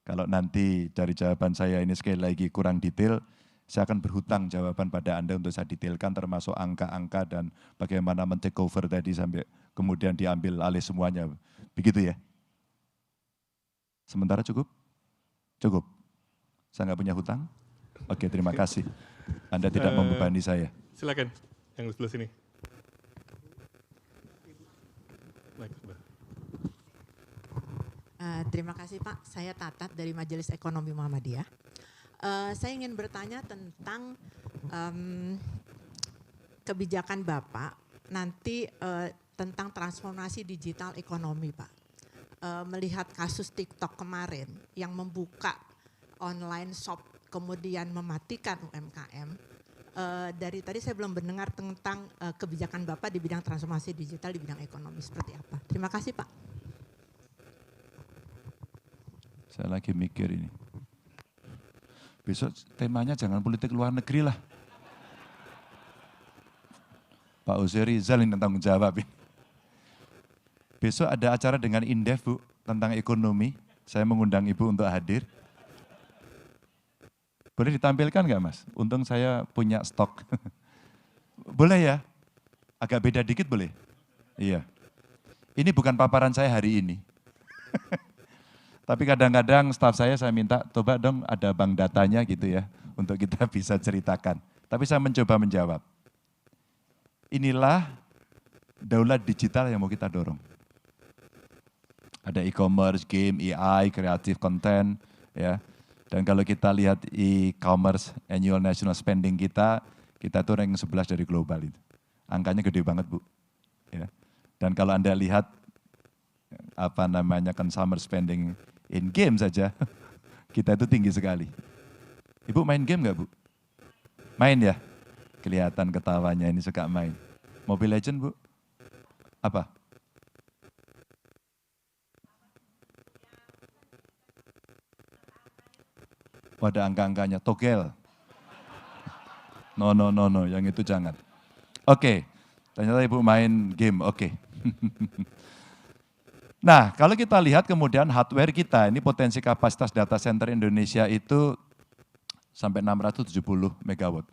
Kalau nanti dari jawaban saya ini sekali lagi kurang detail, saya akan berhutang jawaban pada Anda untuk saya detailkan termasuk angka-angka dan bagaimana men-take over tadi sampai kemudian diambil alih semuanya. Begitu ya? Sementara cukup? Cukup? Saya nggak punya hutang? Oke, terima kasih. Anda tidak membebani saya. Silakan, yang di sebelah sini. Terima kasih Pak, saya Tatat dari Majelis Ekonomi Muhammadiyah. Saya ingin bertanya tentang kebijakan Bapak nanti tentang transformasi digital ekonomi Pak. Melihat kasus TikTok kemarin yang membuka online shop kemudian mematikan UMKM, dari tadi saya belum mendengar tentang kebijakan Bapak di bidang transformasi digital di bidang ekonomi seperti apa. Terima kasih Pak. Saya lagi mikir ini. Besok temanya jangan politik luar negeri lah. Pak Uzi Rizal yang tanggung jawab ini. Besok ada acara dengan Indef Bu, tentang ekonomi. Saya mengundang Ibu untuk hadir. Boleh ditampilkan nggak Mas? Untung saya punya stok. Boleh ya? Agak beda dikit boleh? Iya. Ini bukan paparan saya hari ini. Tapi kadang-kadang staf saya minta, coba dong ada bank datanya gitu ya, untuk kita bisa ceritakan. Tapi saya mencoba menjawab. Inilah daulat digital yang mau kita dorong. Ada e-commerce, game, AI, creative content, ya. Dan kalau kita lihat e-commerce annual national spending kita tuh rank 11 dari global itu. Angkanya gede banget Bu. Ya. Dan kalau Anda lihat consumer spending in game saja, kita itu tinggi sekali. Ibu main game nggak Bu? Main ya? Kelihatan ketawanya ini suka main. Mobile Legend Bu? Apa? Pada angka-angkanya, togel. No, yang itu jangan. Oke, ternyata Ibu main game, oke. Nah, kalau kita lihat kemudian hardware kita, ini potensi kapasitas data center Indonesia itu sampai 670 megawatt.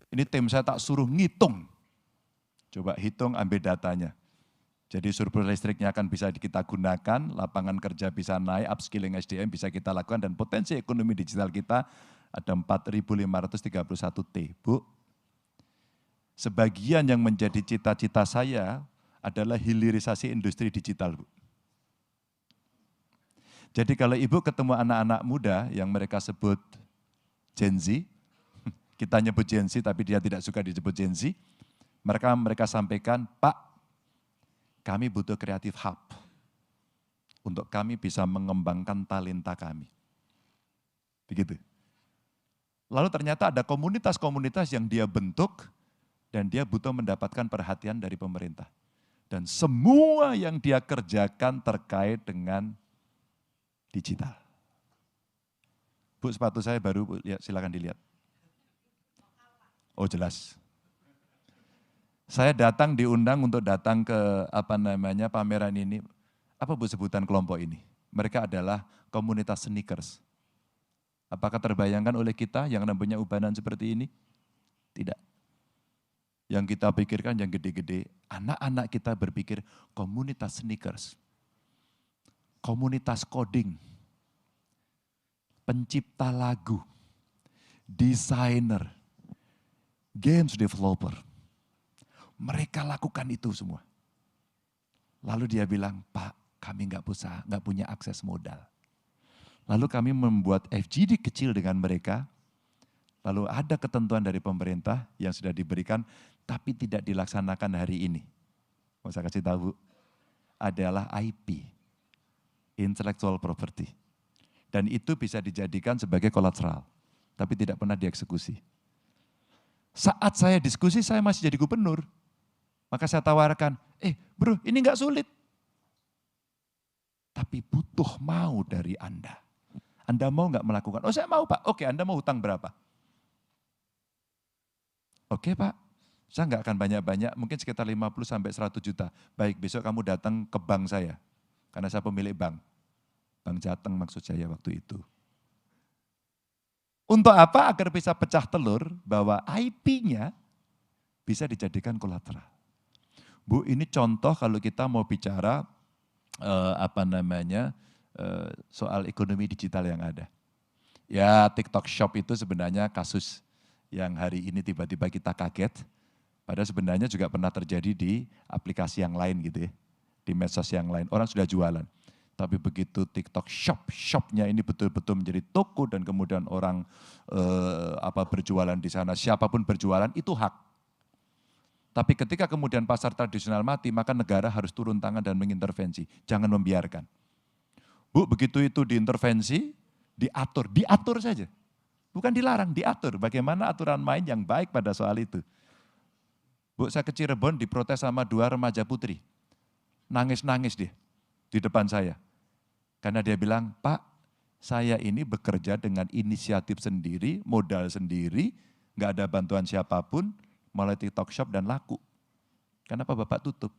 Ini tim saya tak suruh ngitung. Coba hitung, ambil datanya. Jadi surplus listriknya akan bisa kita gunakan, lapangan kerja bisa naik, upskilling SDM bisa kita lakukan, dan potensi ekonomi digital kita ada 4.531 T. Bu, sebagian yang menjadi cita-cita saya adalah hilirisasi industri digital, Bu. Jadi kalau Ibu ketemu anak-anak muda yang mereka sebut Gen Z, kita nyebut Gen Z tapi dia tidak suka disebut Gen Z, mereka sampaikan, Pak, kami butuh creative hub untuk kami bisa mengembangkan talenta kami. Begitu. Lalu ternyata ada komunitas-komunitas yang dia bentuk dan dia butuh mendapatkan perhatian dari pemerintah. Dan semua yang dia kerjakan terkait dengan digital. Bu, sepatu saya baru, Bu, lihat, silakan dilihat. Oh jelas. Saya diundang untuk datang ke pameran ini. Apa Bu sebutan kelompok ini? Mereka adalah komunitas sneakers. Apakah terbayangkan oleh kita yang namanya ubanan seperti ini? Tidak. Yang kita pikirkan yang gede-gede, anak-anak kita berpikir komunitas sneakers, komunitas coding, pencipta lagu, desainer, games developer. Mereka lakukan itu semua. Lalu dia bilang, Pak, kami nggak punya akses modal. Lalu kami membuat FGD kecil dengan mereka. Lalu ada ketentuan dari pemerintah yang sudah diberikan, tapi tidak dilaksanakan hari ini. Mau saya kasih tahu, adalah IP, intellectual property. Dan itu bisa dijadikan sebagai kolateral, tapi tidak pernah dieksekusi. Saat saya diskusi, saya masih jadi gubernur. Maka saya tawarkan, bro, ini enggak sulit. Tapi butuh mau dari Anda. Anda mau enggak melakukan? Oh saya mau Pak, oke Anda mau hutang berapa? Oke Pak, saya enggak akan banyak-banyak, mungkin sekitar 50 sampai 100 juta. Baik, besok kamu datang ke bank saya, karena saya pemilik bank. Bank Jateng maksud saya waktu itu. Untuk apa? Agar bisa pecah telur bahwa IP-nya bisa dijadikan kolateral. Bu, ini contoh kalau kita mau bicara soal ekonomi digital yang ada. Ya, TikTok Shop itu sebenarnya kasus yang hari ini tiba-tiba kita kaget. Padahal sebenarnya juga pernah terjadi di aplikasi yang lain gitu ya. Di medsos yang lain, orang sudah jualan. Tapi begitu TikTok shopnya ini betul-betul menjadi toko dan kemudian orang berjualan di sana, siapapun berjualan itu hak. Tapi ketika kemudian pasar tradisional mati, maka negara harus turun tangan dan mengintervensi. Jangan membiarkan. Bu, begitu itu diintervensi, diatur saja. Bukan dilarang, diatur. Bagaimana aturan main yang baik pada soal itu. Bu, saya ke Cirebon diprotes sama 2 remaja putri. Nangis-nangis dia di depan saya. Karena dia bilang, Pak, saya ini bekerja dengan inisiatif sendiri, modal sendiri, nggak ada bantuan siapapun, mulai TikTok Shop dan laku. Kenapa Bapak tutup?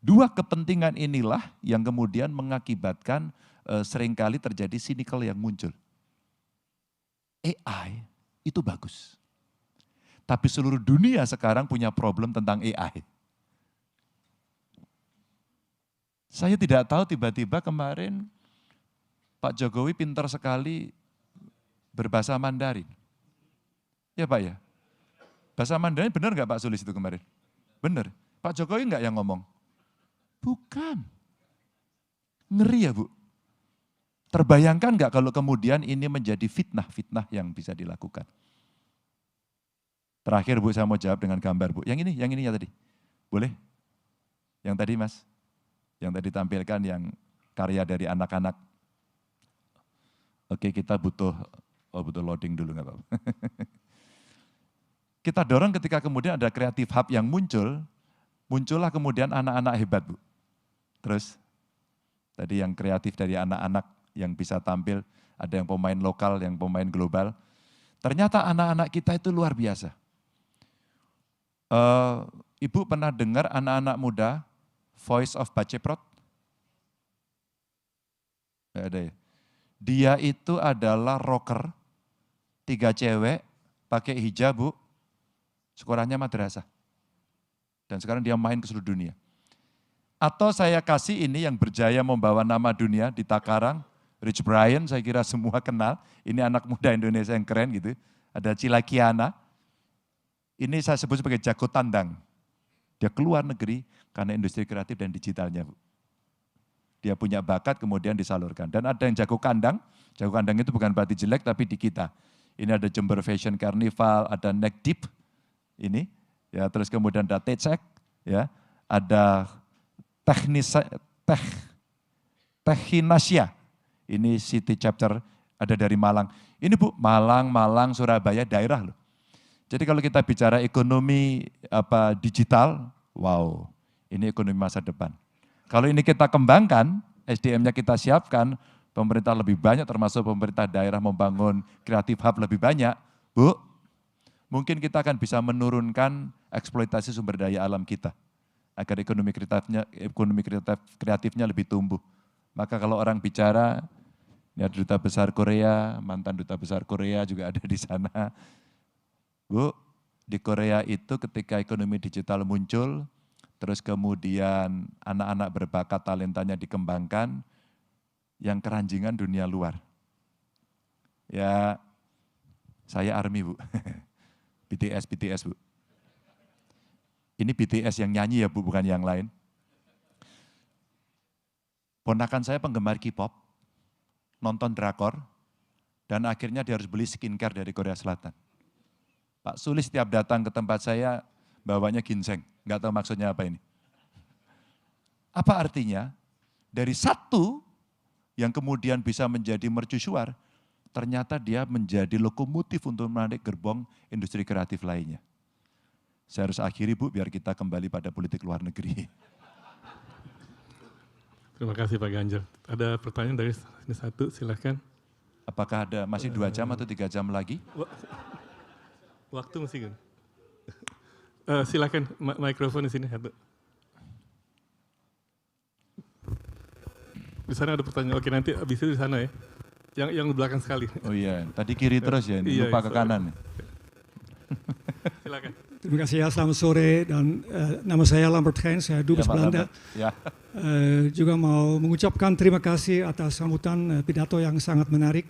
2 kepentingan inilah yang kemudian mengakibatkan seringkali terjadi cynical yang muncul. AI itu bagus. Tapi seluruh dunia sekarang punya problem tentang AI. Saya tidak tahu tiba-tiba kemarin Pak Jokowi pintar sekali berbahasa Mandarin. Ya Pak ya? Bahasa Mandarin benar nggak Pak Sulis itu kemarin? Benar. Pak Jokowi nggak yang ngomong? Bukan. Ngeri ya Bu. Terbayangkan nggak kalau kemudian ini menjadi fitnah-fitnah yang bisa dilakukan? Terakhir Bu, saya mau jawab dengan gambar Bu. Yang ini ya tadi. Boleh? Yang tadi Mas? Yang tadi tampilkan yang karya dari anak-anak. Oke, kita butuh loading dulu nggak apa-apa. Kita dorong ketika kemudian ada Creative Hub yang muncullah kemudian anak-anak hebat Bu. Terus, tadi yang kreatif dari anak-anak yang bisa tampil, ada yang pemain lokal, yang pemain global. Ternyata anak-anak kita itu luar biasa. Ibu pernah dengar anak-anak muda Voice of Baceprot? Nggak ada ya? Dia itu adalah rocker, 3 cewek, pakai hijab Bu, sekolahnya madrasah. Dan sekarang dia main ke seluruh dunia. Atau saya kasih ini yang berjaya membawa nama dunia di Takarang, Rich Brian, saya kira semua kenal. Ini anak muda Indonesia yang keren gitu. Ada Cila Kiana. Ini saya sebut sebagai jago tandang. Dia keluar negeri karena industri kreatif dan digitalnya Bu. Dia punya bakat kemudian disalurkan. Dan ada yang jago kandang itu bukan berarti jelek tapi di kita. Ini ada Jember Fashion Carnival, ada Neck Deep, ini, ya terus kemudian ada Tecek, ya, ada Techinasia, ini City Chapter, ada dari Malang. Ini Bu, Malang, Surabaya, daerah loh. Jadi kalau kita bicara ekonomi digital, wow, ini ekonomi masa depan. Kalau ini kita kembangkan, SDM-nya kita siapkan, pemerintah lebih banyak termasuk pemerintah daerah membangun Creative Hub lebih banyak, Bu, mungkin kita akan bisa menurunkan eksploitasi sumber daya alam kita agar ekonomi kreatifnya lebih tumbuh. Maka kalau orang bicara, ini ada duta besar Korea, mantan duta besar Korea juga ada di sana. Bu, di Korea itu ketika ekonomi digital muncul, terus kemudian anak-anak berbakat talentanya dikembangkan, yang keranjingan dunia luar. Ya, saya ARMY Bu, BTS Bu. Ini BTS yang nyanyi ya Bu, bukan yang lain. Ponakan saya penggemar K-pop, nonton drakor, dan akhirnya dia harus beli skincare dari Korea Selatan. Pak Sulis setiap datang ke tempat saya, bawanya ginseng, nggak tahu maksudnya apa ini. Apa artinya? Dari satu yang kemudian bisa menjadi mercusuar, ternyata dia menjadi lokomotif untuk menarik gerbong industri kreatif lainnya. Saya harus akhiri Bu, biar kita kembali pada politik luar negeri. Terima kasih Pak Ganjar. Ada pertanyaan dari ini satu, silakan. Apakah ada masih 2 jam atau 3 jam lagi? Waktu masih kan? Silakan mikrofon di sini. Di sana ada pertanyaan. Oke, nanti habis itu di sana ya. Yang di belakang sekali. Oh iya, tadi kiri terus ya, ini lupa ke kanan. Silakan. Terima kasih ya, selamat sore dan nama saya Lambert Gein, saya dubes Belanda. Ya. Juga mau mengucapkan terima kasih atas sambutan pidato yang sangat menarik.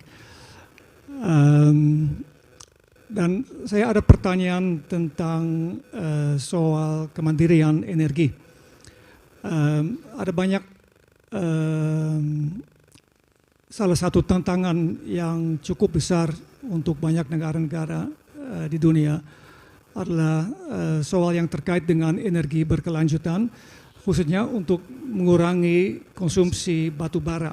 Dan saya ada pertanyaan tentang soal kemandirian energi. Ada banyak salah satu tantangan yang cukup besar untuk banyak negara-negara di dunia adalah soal yang terkait dengan energi berkelanjutan, khususnya untuk mengurangi konsumsi batu bara.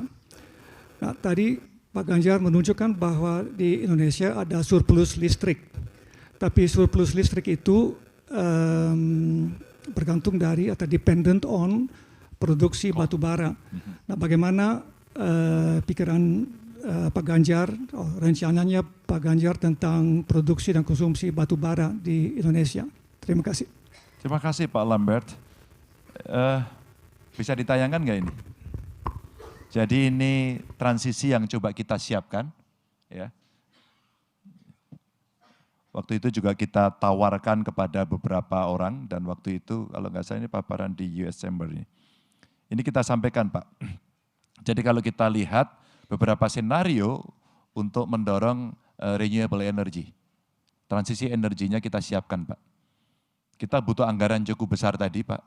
Nah, tadi Pak Ganjar menunjukkan bahwa di Indonesia ada surplus listrik. Tapi surplus listrik itu bergantung dari atau dependent on produksi batu bara. Nah, bagaimana pikiran Pak Ganjar, rencananya Pak Ganjar tentang produksi dan konsumsi batu bara di Indonesia? Terima kasih. Terima kasih Pak Lambert. Bisa ditayangkan nggak ini? Jadi ini transisi yang coba kita siapkan, ya. Waktu itu juga kita tawarkan kepada beberapa orang dan waktu itu kalau nggak salah ini paparan di US Chamber ini. Ini kita sampaikan Pak. Jadi kalau kita lihat beberapa senario untuk mendorong renewable energy, transisi energinya kita siapkan Pak. Kita butuh anggaran cukup besar tadi Pak.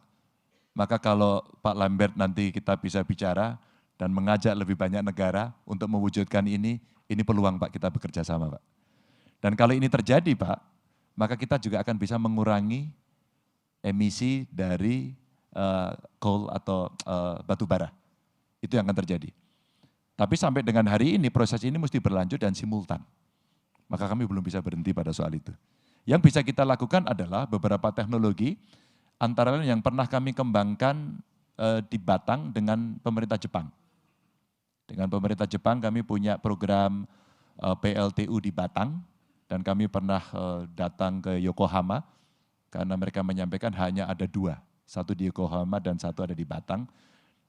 Maka kalau Pak Lambert nanti kita bisa bicara dan mengajak lebih banyak negara untuk mewujudkan ini peluang Pak kita bekerja sama Pak. Dan kalau ini terjadi Pak, maka kita juga akan bisa mengurangi emisi dari coal atau batu bara. Itu yang akan terjadi. Tapi sampai dengan hari ini proses ini mesti berlanjut dan simultan. Maka kami belum bisa berhenti pada soal itu. Yang bisa kita lakukan adalah beberapa teknologi, antara lain yang pernah kami kembangkan di Batang dengan pemerintah Jepang. Dengan pemerintah Jepang kami punya program PLTU di Batang dan kami pernah datang ke Yokohama karena mereka menyampaikan hanya ada 2, satu di Yokohama dan satu ada di Batang.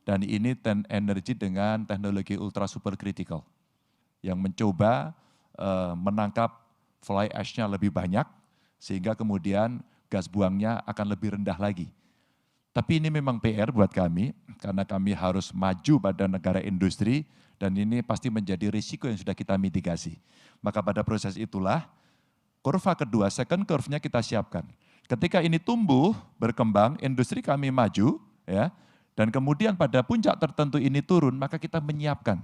Dan ini energi dengan teknologi ultra super critical yang mencoba menangkap fly ash-nya lebih banyak sehingga kemudian gas buangnya akan lebih rendah lagi. Tapi ini memang PR buat kami, karena kami harus maju pada negara industri, dan ini pasti menjadi risiko yang sudah kita mitigasi. Maka pada proses itulah, kurva kedua, second curve-nya kita siapkan. Ketika ini tumbuh, berkembang, industri kami maju, ya, dan kemudian pada puncak tertentu ini turun, maka kita menyiapkan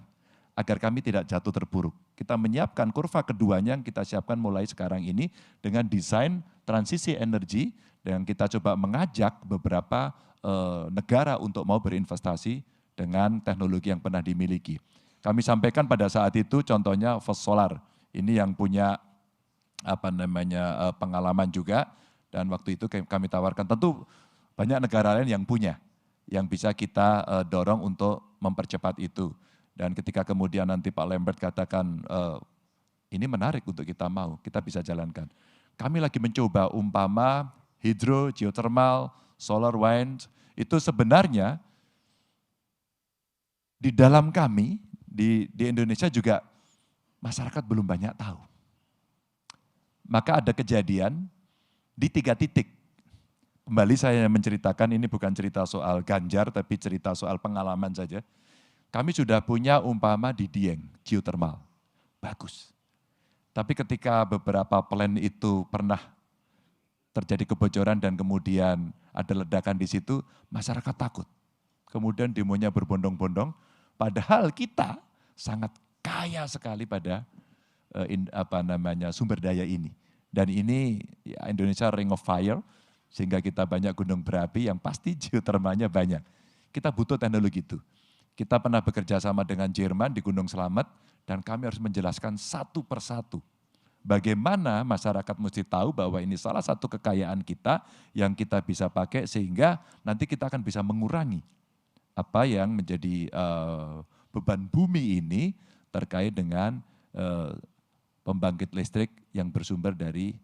agar kami tidak jatuh terpuruk. Kita menyiapkan kurva keduanya yang kita siapkan mulai sekarang ini dengan desain transisi energi, dan kita coba mengajak beberapa negara untuk mau berinvestasi dengan teknologi yang pernah dimiliki. Kami sampaikan pada saat itu contohnya First Solar, ini yang punya pengalaman juga, dan waktu itu kami tawarkan, tentu banyak negara lain yang punya, yang bisa kita dorong untuk mempercepat itu. Dan ketika kemudian nanti Pak Lambert katakan, ini menarik untuk kita mau, kita bisa jalankan. Kami lagi mencoba umpama hidro, geothermal, solar, wind, itu sebenarnya di dalam kami, di Indonesia juga masyarakat belum banyak tahu. Maka ada kejadian di 3 titik. Kembali saya menceritakan, ini bukan cerita soal Ganjar, tapi cerita soal pengalaman saja. Kami sudah punya umpama di Dieng, geothermal, bagus. Tapi ketika beberapa plan itu pernah terjadi kebocoran dan kemudian ada ledakan di situ, masyarakat takut. Kemudian demonya berbondong-bondong, padahal kita sangat kaya sekali pada sumber daya ini. Dan ini ya, Indonesia Ring of Fire, sehingga kita banyak gunung berapi yang pasti geotermalnya banyak. Kita butuh teknologi itu. Kita pernah bekerja sama dengan Jerman di Gunung Slamet, dan kami harus menjelaskan satu persatu bagaimana masyarakat mesti tahu bahwa ini salah satu kekayaan kita yang kita bisa pakai sehingga nanti kita akan bisa mengurangi apa yang menjadi beban bumi ini terkait dengan pembangkit listrik yang bersumber dari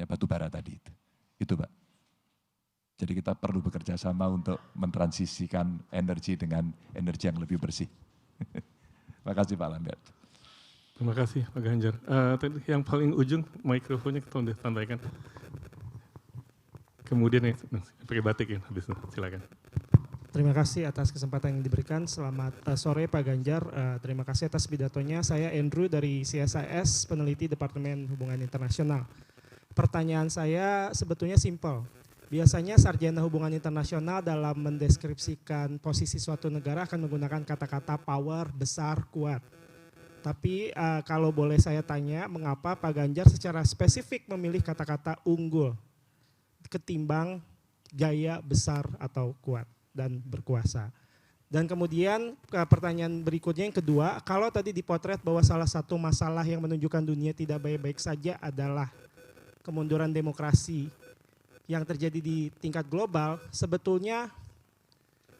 batu bara tadi itu. Itu Pak. Jadi kita perlu bekerja sama untuk mentransisikan energi dengan energi yang lebih bersih. Terima kasih Pak Lambert. Terima kasih Pak Ganjar. Tadi yang paling ujung mikrofonnya kita sudah sampaikan. Kemudian yang pakai batik ya habis itu, silakan. Terima kasih atas kesempatan yang diberikan. Selamat sore Pak Ganjar. Terima kasih atas pidatonya. Saya Andrew dari CSIS, peneliti Departemen Hubungan Internasional. Pertanyaan saya sebetulnya simpel. Biasanya sarjana hubungan internasional dalam mendeskripsikan posisi suatu negara akan menggunakan kata-kata power, besar, kuat. Tapi kalau boleh saya tanya, mengapa Pak Ganjar secara spesifik memilih kata-kata unggul ketimbang gaya besar atau kuat dan berkuasa? Dan kemudian pertanyaan berikutnya yang kedua, kalau tadi dipotret bahwa salah satu masalah yang menunjukkan dunia tidak baik-baik saja adalah kemunduran demokrasi yang terjadi di tingkat global, sebetulnya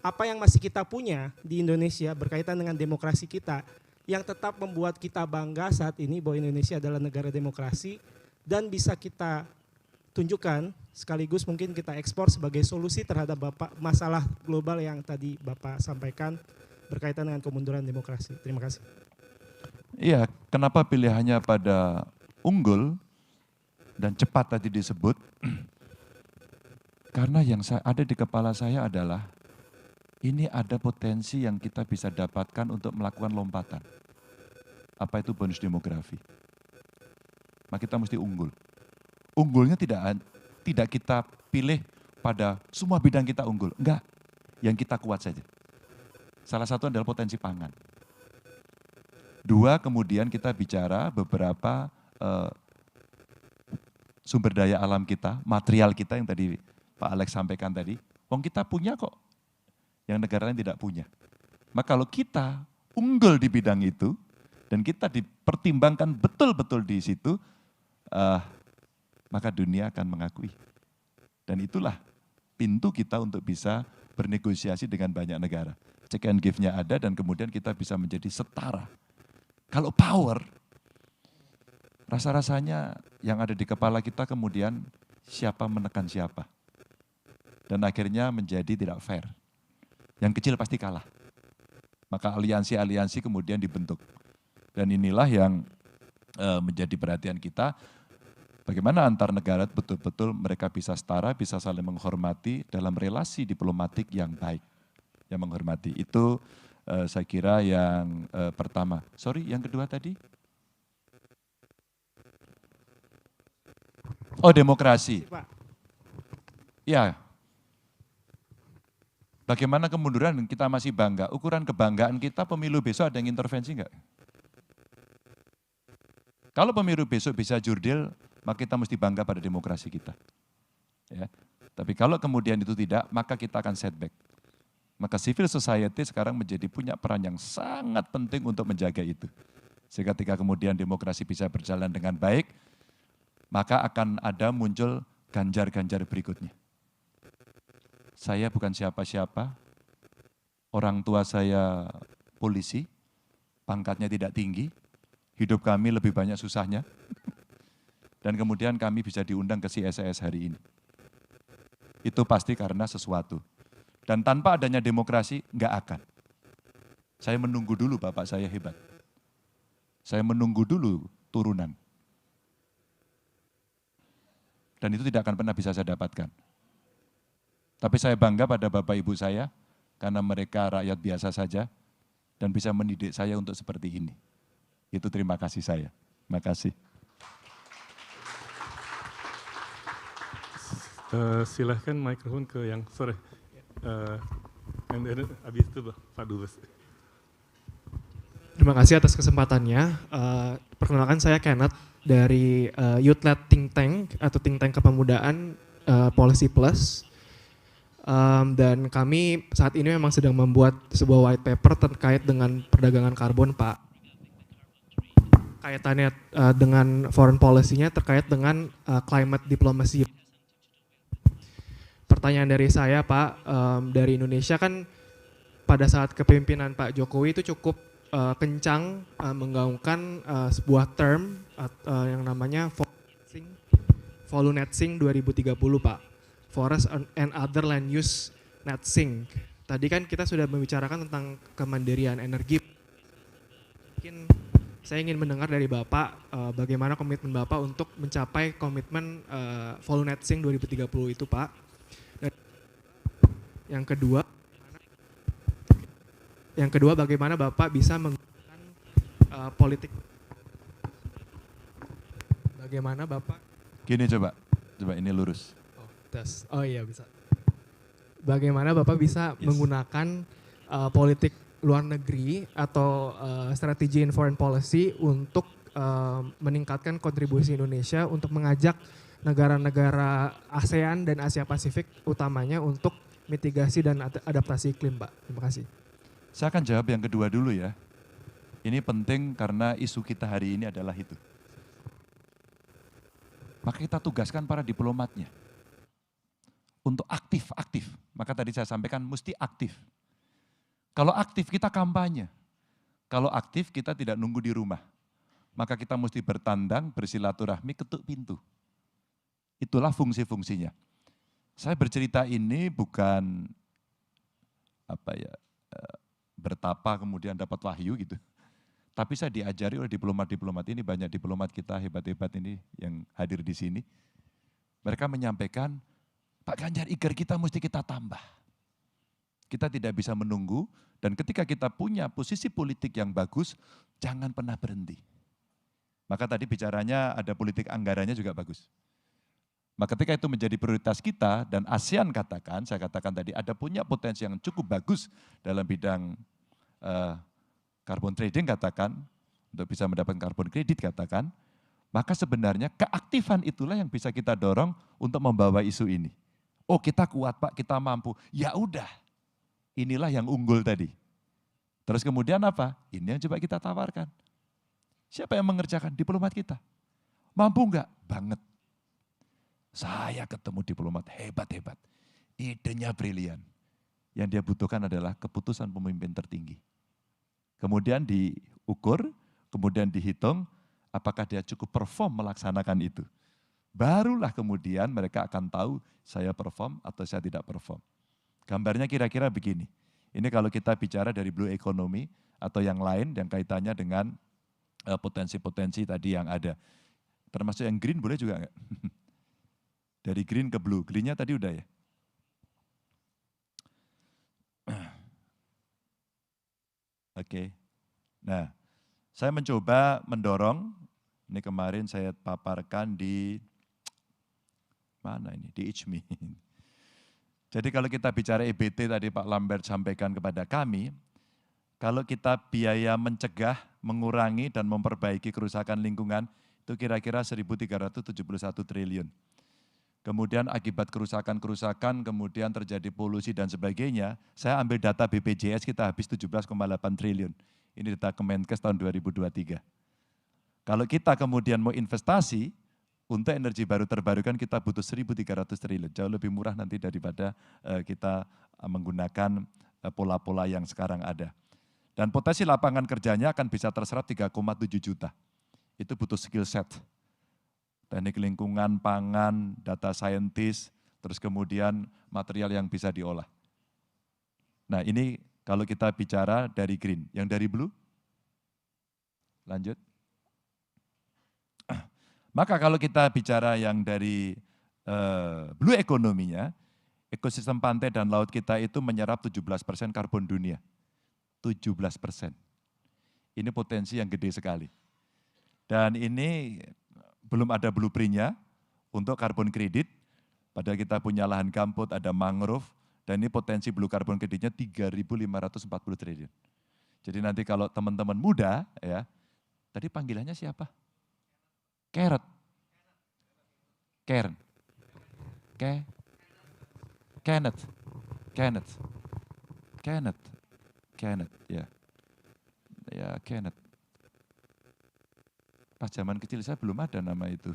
apa yang masih kita punya di Indonesia berkaitan dengan demokrasi kita yang tetap membuat kita bangga saat ini bahwa Indonesia adalah negara demokrasi dan bisa kita tunjukkan sekaligus mungkin kita ekspor sebagai solusi terhadap masalah global yang tadi Bapak sampaikan berkaitan dengan kemunduran demokrasi. Terima kasih. Iya, kenapa pilihannya pada unggul dan cepat tadi disebut? Karena yang ada di kepala saya adalah ini ada potensi yang kita bisa dapatkan untuk melakukan lompatan. Apa itu bonus demografi? Maka kita mesti unggul. Unggulnya tidak kita pilih pada semua bidang kita unggul. Enggak, yang kita kuat saja. Salah satu adalah potensi pangan. Dua, kemudian kita bicara beberapa sumber daya alam kita, material kita yang tadi Pak Alex sampaikan tadi. Wong kita punya kok, yang negara lain tidak punya. Maka kalau kita unggul di bidang itu, dan kita dipertimbangkan betul-betul di situ, maka dunia akan mengakui. Dan itulah pintu kita untuk bisa bernegosiasi dengan banyak negara. Check and give-nya ada dan kemudian kita bisa menjadi setara. Kalau power, rasa-rasanya yang ada di kepala kita kemudian siapa menekan siapa. Dan akhirnya menjadi tidak fair. Yang kecil pasti kalah. Maka aliansi-aliansi kemudian dibentuk. Dan inilah yang menjadi perhatian kita. Bagaimana antar negara betul-betul mereka bisa setara, bisa saling menghormati dalam relasi diplomatik yang baik. Yang menghormati. Itu saya kira yang pertama. Sorry, yang kedua tadi? Oh, demokrasi. Ya. Bagaimana kemunduran kita masih bangga? Ukuran kebanggaan kita pemilu besok ada yang intervensi enggak? Kalau pemilu besok bisa jurdil, maka kita mesti bangga pada demokrasi kita. Ya. Tapi kalau kemudian itu tidak, maka kita akan setback. Maka civil society sekarang menjadi punya peran yang sangat penting untuk menjaga itu. Sehingga ketika kemudian demokrasi bisa berjalan dengan baik, maka akan ada muncul ganjar-ganjar berikutnya. Saya bukan siapa-siapa, orang tua saya polisi, pangkatnya tidak tinggi, hidup kami lebih banyak susahnya, dan kemudian kami bisa diundang ke CSIS hari ini. Itu pasti karena sesuatu. Dan tanpa adanya demokrasi, enggak akan. Saya menunggu dulu bapak saya hebat. Saya menunggu dulu turunan. Dan itu tidak akan pernah bisa saya dapatkan. Tapi saya bangga pada bapak ibu saya, karena mereka rakyat biasa saja, dan bisa mendidik saya untuk seperti ini. Itu terima kasih saya. Terima kasih. Silahkan mikrofon ke yang sore. Habis itu Pak Dubes. Terima kasih atas kesempatannya. Perkenalkan saya Kenneth dari Youth-led Think Tank atau Think Tank Kepemudaan Policy Plus. Dan kami saat ini memang sedang membuat sebuah white paper terkait dengan perdagangan karbon, Pak. Kaitannya dengan foreign policy-nya terkait dengan climate diplomacy. Pertanyaan dari saya, Pak, dari Indonesia kan pada saat kepemimpinan Pak Jokowi itu cukup kencang menggaungkan sebuah term yang namanya Volunetsing 2030, Pak. Forest and Other Land Use Net Sink. Tadi kan kita sudah membicarakan tentang kemandirian energi. Mungkin saya ingin mendengar dari Bapak bagaimana komitmen Bapak untuk mencapai komitmen Volunetsing 2030 itu, Pak. Dan yang kedua bagaimana Bapak bisa menggunakan politik. Bagaimana Bapak? Gini coba ini lurus. Oh iya bisa. Bagaimana Bapak bisa menggunakan politik luar negeri atau strategi in foreign policy untuk meningkatkan kontribusi Indonesia untuk mengajak negara-negara ASEAN dan Asia Pasifik utamanya untuk mitigasi dan adaptasi iklim, Pak. Terima kasih. Saya akan jawab yang kedua dulu ya. Ini penting karena isu kita hari ini adalah itu. Maka kita tugaskan para diplomatnya untuk aktif. Maka tadi saya sampaikan mesti aktif. Kalau aktif kita kampanye. Kalau aktif kita tidak nunggu di rumah. Maka kita mesti bertandang, bersilaturahmi, ketuk pintu. Itulah fungsi-fungsinya. Saya bercerita ini bukan bertapa kemudian dapat wahyu gitu. Tapi saya diajari oleh diplomat-diplomat ini, banyak diplomat kita hebat-hebat ini yang hadir di sini. Mereka menyampaikan, Pak Ganjar, igar kita mesti kita tambah. Kita tidak bisa menunggu, dan ketika kita punya posisi politik yang bagus, jangan pernah berhenti. Maka tadi bicaranya ada politik anggarannya juga bagus. Maka ketika itu menjadi prioritas kita, dan ASEAN katakan, saya katakan tadi ada punya potensi yang cukup bagus dalam bidang carbon trading katakan, untuk bisa mendapatkan carbon credit katakan, maka sebenarnya keaktifan itulah yang bisa kita dorong untuk membawa isu ini. Oh kita kuat Pak, kita mampu. Ya udah, inilah yang unggul tadi. Terus kemudian apa? Ini yang coba kita tawarkan. Siapa yang mengerjakan? Diplomat kita. Mampu enggak? Banget. Saya ketemu diplomat hebat-hebat. Idenya brilian. Yang dia butuhkan adalah keputusan pemimpin tertinggi. Kemudian diukur, kemudian dihitung apakah dia cukup perform melaksanakan itu. Barulah kemudian mereka akan tahu saya perform atau saya tidak perform. Gambarnya kira-kira begini. Ini kalau kita bicara dari blue economy atau yang lain yang kaitannya dengan potensi-potensi tadi yang ada. Termasuk yang green boleh juga enggak? Dari green ke blue. Greennya tadi udah ya? Oke. Nah, saya mencoba mendorong, ini kemarin saya paparkan di, mana ini, di ICMI. Jadi kalau kita bicara EBT tadi Pak Lambert sampaikan kepada kami, kalau kita biaya mencegah, mengurangi dan memperbaiki kerusakan lingkungan, itu kira-kira 1.371 triliun. Kemudian akibat kerusakan-kerusakan, kemudian terjadi polusi dan sebagainya, saya ambil data BPJS kita habis 17,8 triliun. Ini data Kemenkes tahun 2023. Kalau kita kemudian mau investasi, untuk energi baru terbarukan kita butuh 1.300 triliun, jauh lebih murah nanti daripada kita menggunakan pola-pola yang sekarang ada. Dan potensi lapangan kerjanya akan bisa terserap 3,7 juta. Itu butuh skill set. Teknik lingkungan, pangan, data scientist, terus kemudian material yang bisa diolah. Nah ini kalau kita bicara dari green, yang dari blue, lanjut. Maka kalau kita bicara yang dari blue ekonominya, ekosistem pantai dan laut kita itu menyerap 17% karbon dunia. 17%. Ini potensi yang gede sekali. Dan ini belum ada blueprint-nya untuk carbon credit, padahal kita punya lahan gambut, ada mangrove, dan ini potensi blue carbon credit-nya 3.540 triliun. Jadi nanti kalau teman-teman muda, ya, tadi panggilannya siapa? Carrot. Karen. Kenneth, ya. Ya, Kenneth. Pas zaman kecil saya belum ada nama itu.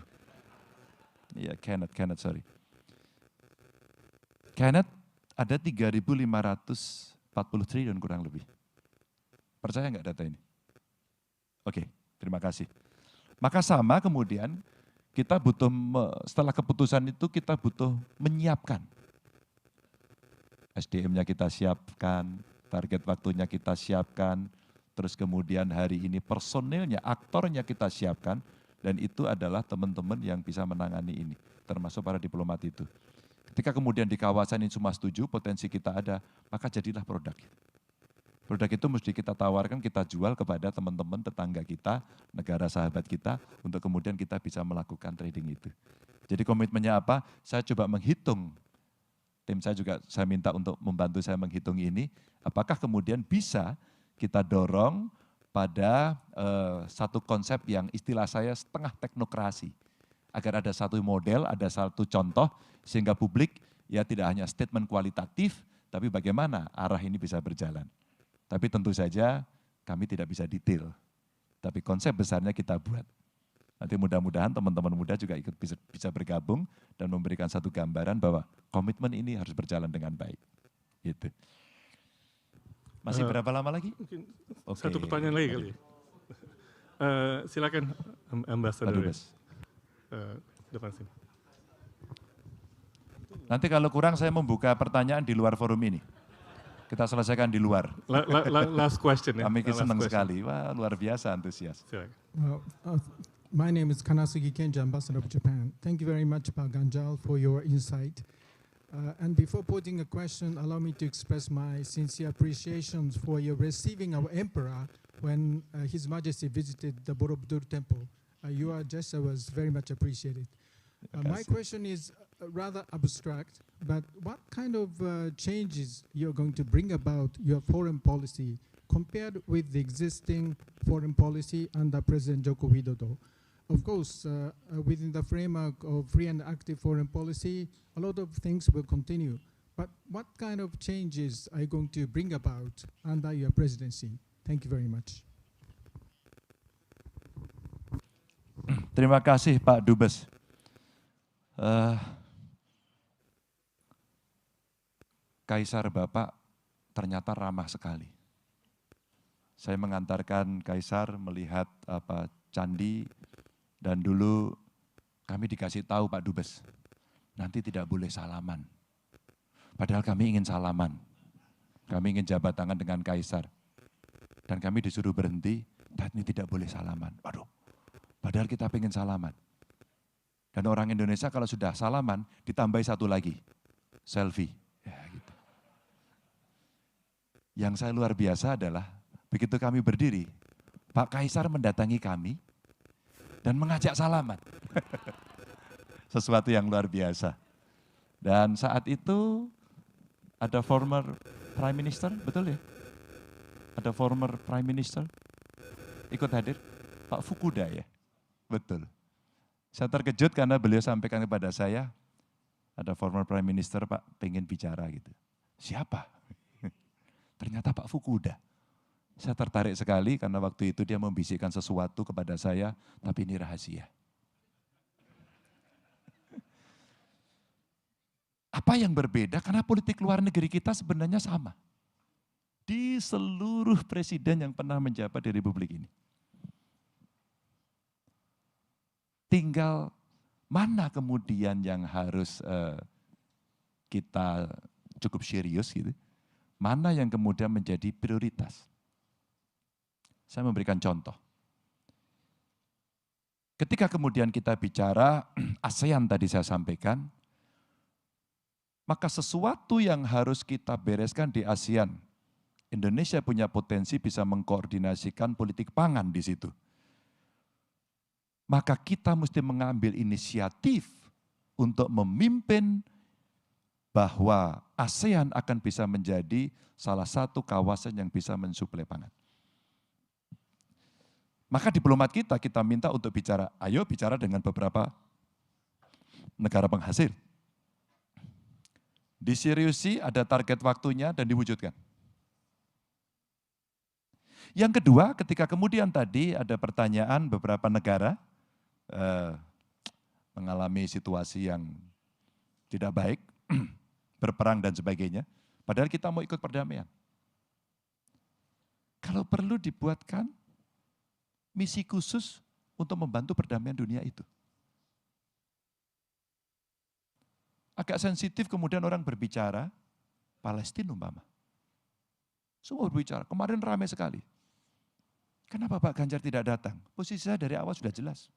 Iya, Kenneth, sorry. Kenneth ada 3.540 triliun kurang lebih. Percaya nggak data ini? Oke, terima kasih. Maka sama kemudian kita butuh, setelah keputusan itu kita butuh menyiapkan. SDM-nya kita siapkan, target waktunya kita siapkan, terus kemudian hari ini personilnya, aktornya kita siapkan, dan itu adalah teman-teman yang bisa menangani ini, termasuk para diplomat itu. Ketika kemudian di kawasan ini semua setuju, potensi kita ada, maka jadilah produk. Produk itu mesti kita tawarkan, kita jual kepada teman-teman tetangga kita, negara sahabat kita, untuk kemudian kita bisa melakukan trading itu. Jadi komitmennya apa? Saya coba menghitung, tim saya juga saya minta untuk membantu saya menghitung ini, apakah kemudian bisa kita dorong pada satu konsep yang istilah saya setengah teknokrasi. Agar ada satu model, ada satu contoh, sehingga publik ya tidak hanya statement kualitatif, tapi bagaimana arah ini bisa berjalan. Tapi tentu saja kami tidak bisa detail. Tapi konsep besarnya kita buat. Nanti mudah-mudahan teman-teman muda juga ikut bisa bergabung dan memberikan satu gambaran bahwa komitmen ini harus berjalan dengan baik. Gitu. Masih berapa lama lagi? Mungkin satu pertanyaan lagi kali. Silakan Ambassador. Depan sini. Nanti kalau kurang saya membuka pertanyaan di luar forum ini. Kita selesaikan di luar. Last question ya. Kami senang sekali. Wah, luar biasa antusias. My name is Kanasugi Kenji, Ambassador of Japan. Thank you very much, Pak Ganjar, for your insight. And before putting a question, allow me to express my sincere appreciation for your receiving our emperor when His Majesty visited the Borobudur Temple. Your gesture was very much appreciated. My question is rather abstract, but what kind of changes you're going to bring about your foreign policy compared with the existing foreign policy under President Joko Widodo? Of course, within the framework of free and active foreign policy, a lot of things will continue. But what kind of changes are you going to bring about under your presidency? Thank you very much. Terima kasih Pak Dubes. Kaisar Bapak ternyata ramah sekali. Saya mengantarkan Kaisar melihat candi. Dan dulu kami dikasih tahu Pak Dubes, nanti tidak boleh salaman. Padahal kami ingin salaman. Kami ingin jabat tangan dengan Kaisar. Dan kami disuruh berhenti, dan ini tidak boleh salaman. Waduh, padahal kita pengen salaman. Dan orang Indonesia kalau sudah salaman, ditambah satu lagi, selfie. Ya, gitu. Yang saya luar biasa adalah, begitu kami berdiri, Pak Kaisar mendatangi kami, dan mengajak salaman. Sesuatu yang luar biasa. Dan saat itu ada former Prime Minister, betul ya? Ada former Prime Minister ikut hadir, Pak Fukuda ya? Betul. Saya terkejut karena beliau sampaikan kepada saya, ada former Prime Minister Pak pengen bicara gitu. Siapa? Ternyata Pak Fukuda. Saya tertarik sekali karena waktu itu dia membisikkan sesuatu kepada saya, tapi ini rahasia. Apa yang berbeda? Karena politik luar negeri kita sebenarnya sama. Di seluruh presiden yang pernah menjabat di Republik ini. Tinggal mana kemudian yang harus kita cukup serius gitu. Mana yang kemudian menjadi prioritas. Saya memberikan contoh. Ketika kemudian kita bicara ASEAN tadi saya sampaikan, maka sesuatu yang harus kita bereskan di ASEAN, Indonesia punya potensi bisa mengkoordinasikan politik pangan di situ. Maka kita mesti mengambil inisiatif untuk memimpin bahwa ASEAN akan bisa menjadi salah satu kawasan yang bisa mensuplai pangan. Maka diplomat kita minta untuk bicara, ayo bicara dengan beberapa negara penghasil. Diseriusi, ada target waktunya dan diwujudkan. Yang kedua, ketika kemudian tadi ada pertanyaan beberapa negara mengalami situasi yang tidak baik, berperang dan sebagainya, padahal kita mau ikut perdamaian. Kalau perlu dibuatkan misi khusus untuk membantu perdamaian dunia itu. Agak sensitif kemudian orang berbicara, Palestina umpama. Semua berbicara, kemarin ramai sekali. Kenapa Pak Ganjar tidak datang? Posisi saya dari awal sudah jelas.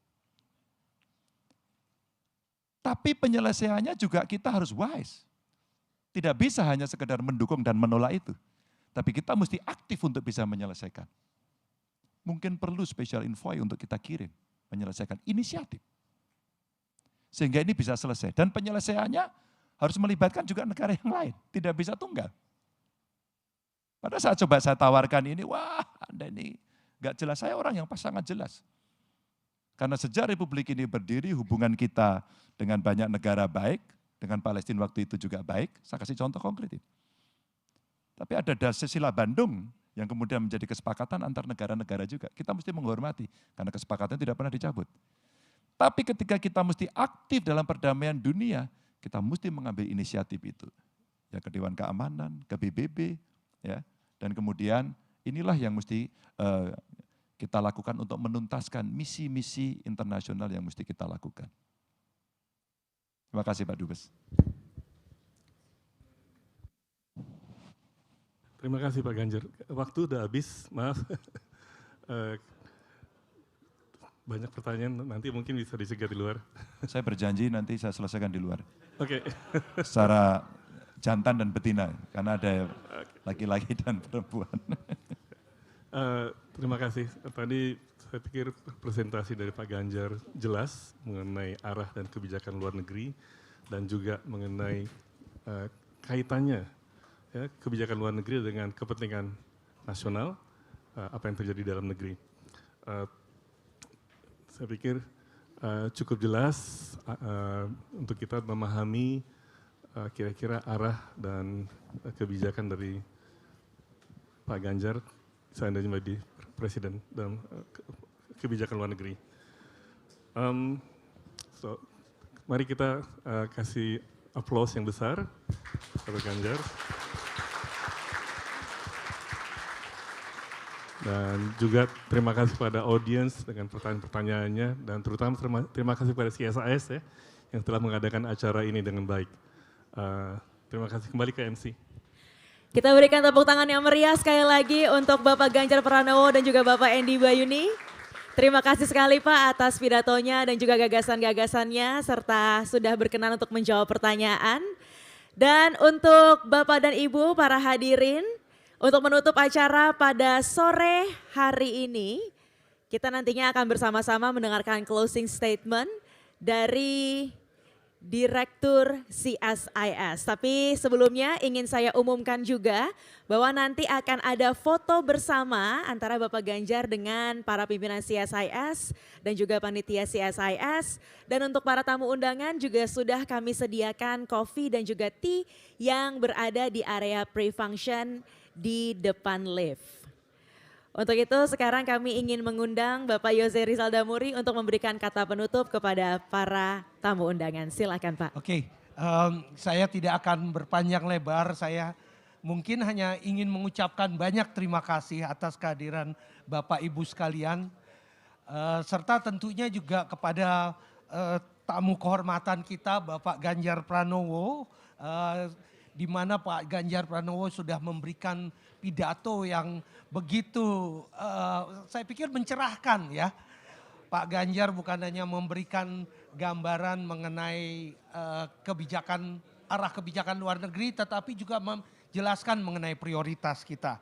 Tapi penyelesaiannya juga kita harus wise. Tidak bisa hanya sekedar mendukung dan menolak itu. Tapi kita mesti aktif untuk bisa menyelesaikan. Mungkin perlu special envoy untuk kita kirim, menyelesaikan inisiatif. Sehingga ini bisa selesai. Dan penyelesaiannya harus melibatkan juga negara yang lain, tidak bisa tunggal. Pada saat coba saya tawarkan ini, wah Anda ini gak jelas, saya orang yang sangat jelas. Karena sejak Republik ini berdiri, hubungan kita dengan banyak negara baik, dengan Palestina waktu itu juga baik, saya kasih contoh konkret ini. Tapi ada Dasisila Bandung yang kemudian menjadi kesepakatan antar negara-negara juga. Kita mesti menghormati, karena kesepakatan tidak pernah dicabut. Tapi ketika kita mesti aktif dalam perdamaian dunia, kita mesti mengambil inisiatif itu. Ya, ke Dewan Keamanan, ke PBB, ya, dan kemudian inilah yang mesti kita lakukan untuk menuntaskan misi-misi internasional yang mesti kita lakukan. Terima kasih Pak Dubes. Terima kasih Pak Ganjar. Waktu udah habis, maaf. Banyak pertanyaan, nanti mungkin bisa dicegah di luar. Saya berjanji nanti saya selesaikan di luar. Oke. Secara jantan dan betina, karena ada laki-laki dan perempuan. Terima kasih. Tadi saya pikir presentasi dari Pak Ganjar jelas mengenai arah dan kebijakan luar negeri dan juga mengenai kaitannya ya, kebijakan luar negeri dengan kepentingan nasional, apa yang terjadi di dalam negeri. Saya pikir cukup jelas untuk kita memahami kira-kira arah dan kebijakan dari Pak Ganjar seandainya menjadi presiden dalam kebijakan luar negeri. Mari kita kasih aplaus yang besar kepada Ganjar. Dan juga terima kasih pada audiens dengan pertanyaan-pertanyaannya dan terutama terima kasih pada CSIS ya, yang telah mengadakan acara ini dengan baik. Terima kasih, kembali ke MC. Kita berikan tepuk tangan yang meriah sekali lagi untuk Bapak Ganjar Pranowo dan juga Bapak Endi Bayuni. Terima kasih sekali Pak atas pidatonya dan juga gagasan-gagasannya serta sudah berkenan untuk menjawab pertanyaan. Dan untuk Bapak dan Ibu para hadirin, untuk menutup acara pada sore hari ini, kita nantinya akan bersama-sama mendengarkan closing statement dari Direktur CSIS. Tapi sebelumnya ingin saya umumkan juga bahwa nanti akan ada foto bersama antara Bapak Ganjar dengan para pimpinan CSIS dan juga panitia CSIS. Dan untuk para tamu undangan juga sudah kami sediakan kopi dan juga tea yang berada di area pre-function di depan lift. Untuk itu sekarang kami ingin mengundang Bapak Yose Rizal Damuri untuk memberikan kata penutup kepada para tamu undangan. Silakan Pak. Oke, saya tidak akan berpanjang lebar, saya mungkin hanya ingin mengucapkan banyak terima kasih atas kehadiran Bapak Ibu sekalian. Serta tentunya juga kepada tamu kehormatan kita Bapak Ganjar Pranowo, di mana Pak Ganjar Pranowo sudah memberikan pidato yang begitu saya pikir mencerahkan ya. Pak Ganjar bukan hanya memberikan gambaran mengenai kebijakan, arah kebijakan luar negeri, tetapi juga menjelaskan mengenai prioritas kita.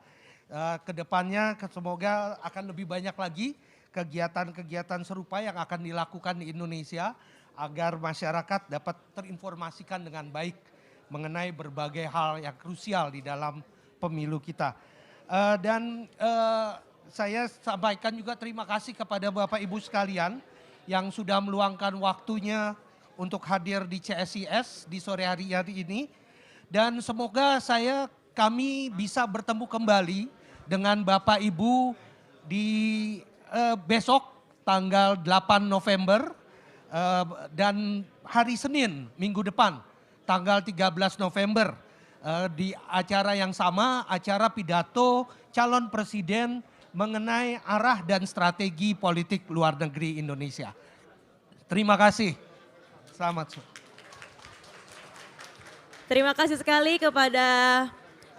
Kedepannya semoga akan lebih banyak lagi kegiatan-kegiatan serupa yang akan dilakukan di Indonesia agar masyarakat dapat terinformasikan dengan baik mengenai berbagai hal yang krusial di dalam pemilu kita. Saya sampaikan juga terima kasih kepada Bapak Ibu sekalian yang sudah meluangkan waktunya untuk hadir di CSIS di sore hari ini. Dan semoga kami bisa bertemu kembali dengan Bapak Ibu di besok tanggal 8 November dan hari Senin minggu depan tanggal 13 November di acara yang sama, acara pidato calon presiden mengenai arah dan strategi politik luar negeri Indonesia. Terima kasih. Selamat sore. Terima kasih sekali kepada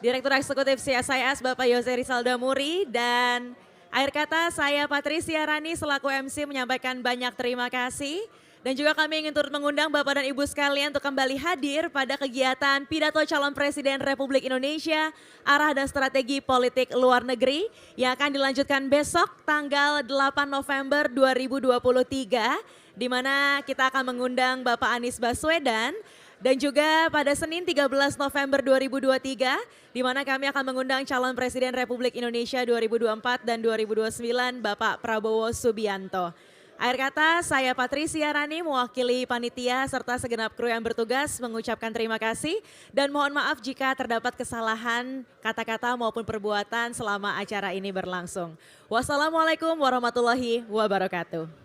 Direktur Eksekutif CSIS Bapak Yose Rizal Damuri, dan akhir kata saya Patricia Rani selaku MC menyampaikan banyak terima kasih. Dan juga kami ingin turut mengundang Bapak dan Ibu sekalian untuk kembali hadir pada kegiatan pidato calon presiden Republik Indonesia, arah dan strategi politik luar negeri yang akan dilanjutkan besok tanggal 8 November 2023, di mana kita akan mengundang Bapak Anies Baswedan, dan juga pada Senin 13 November 2023, di mana kami akan mengundang calon presiden Republik Indonesia 2024 dan 2029 Bapak Prabowo Subianto. Akhir kata, saya Patricia Rani mewakili panitia serta segenap kru yang bertugas mengucapkan terima kasih dan mohon maaf jika terdapat kesalahan kata-kata maupun perbuatan selama acara ini berlangsung. Wassalamualaikum warahmatullahi wabarakatuh.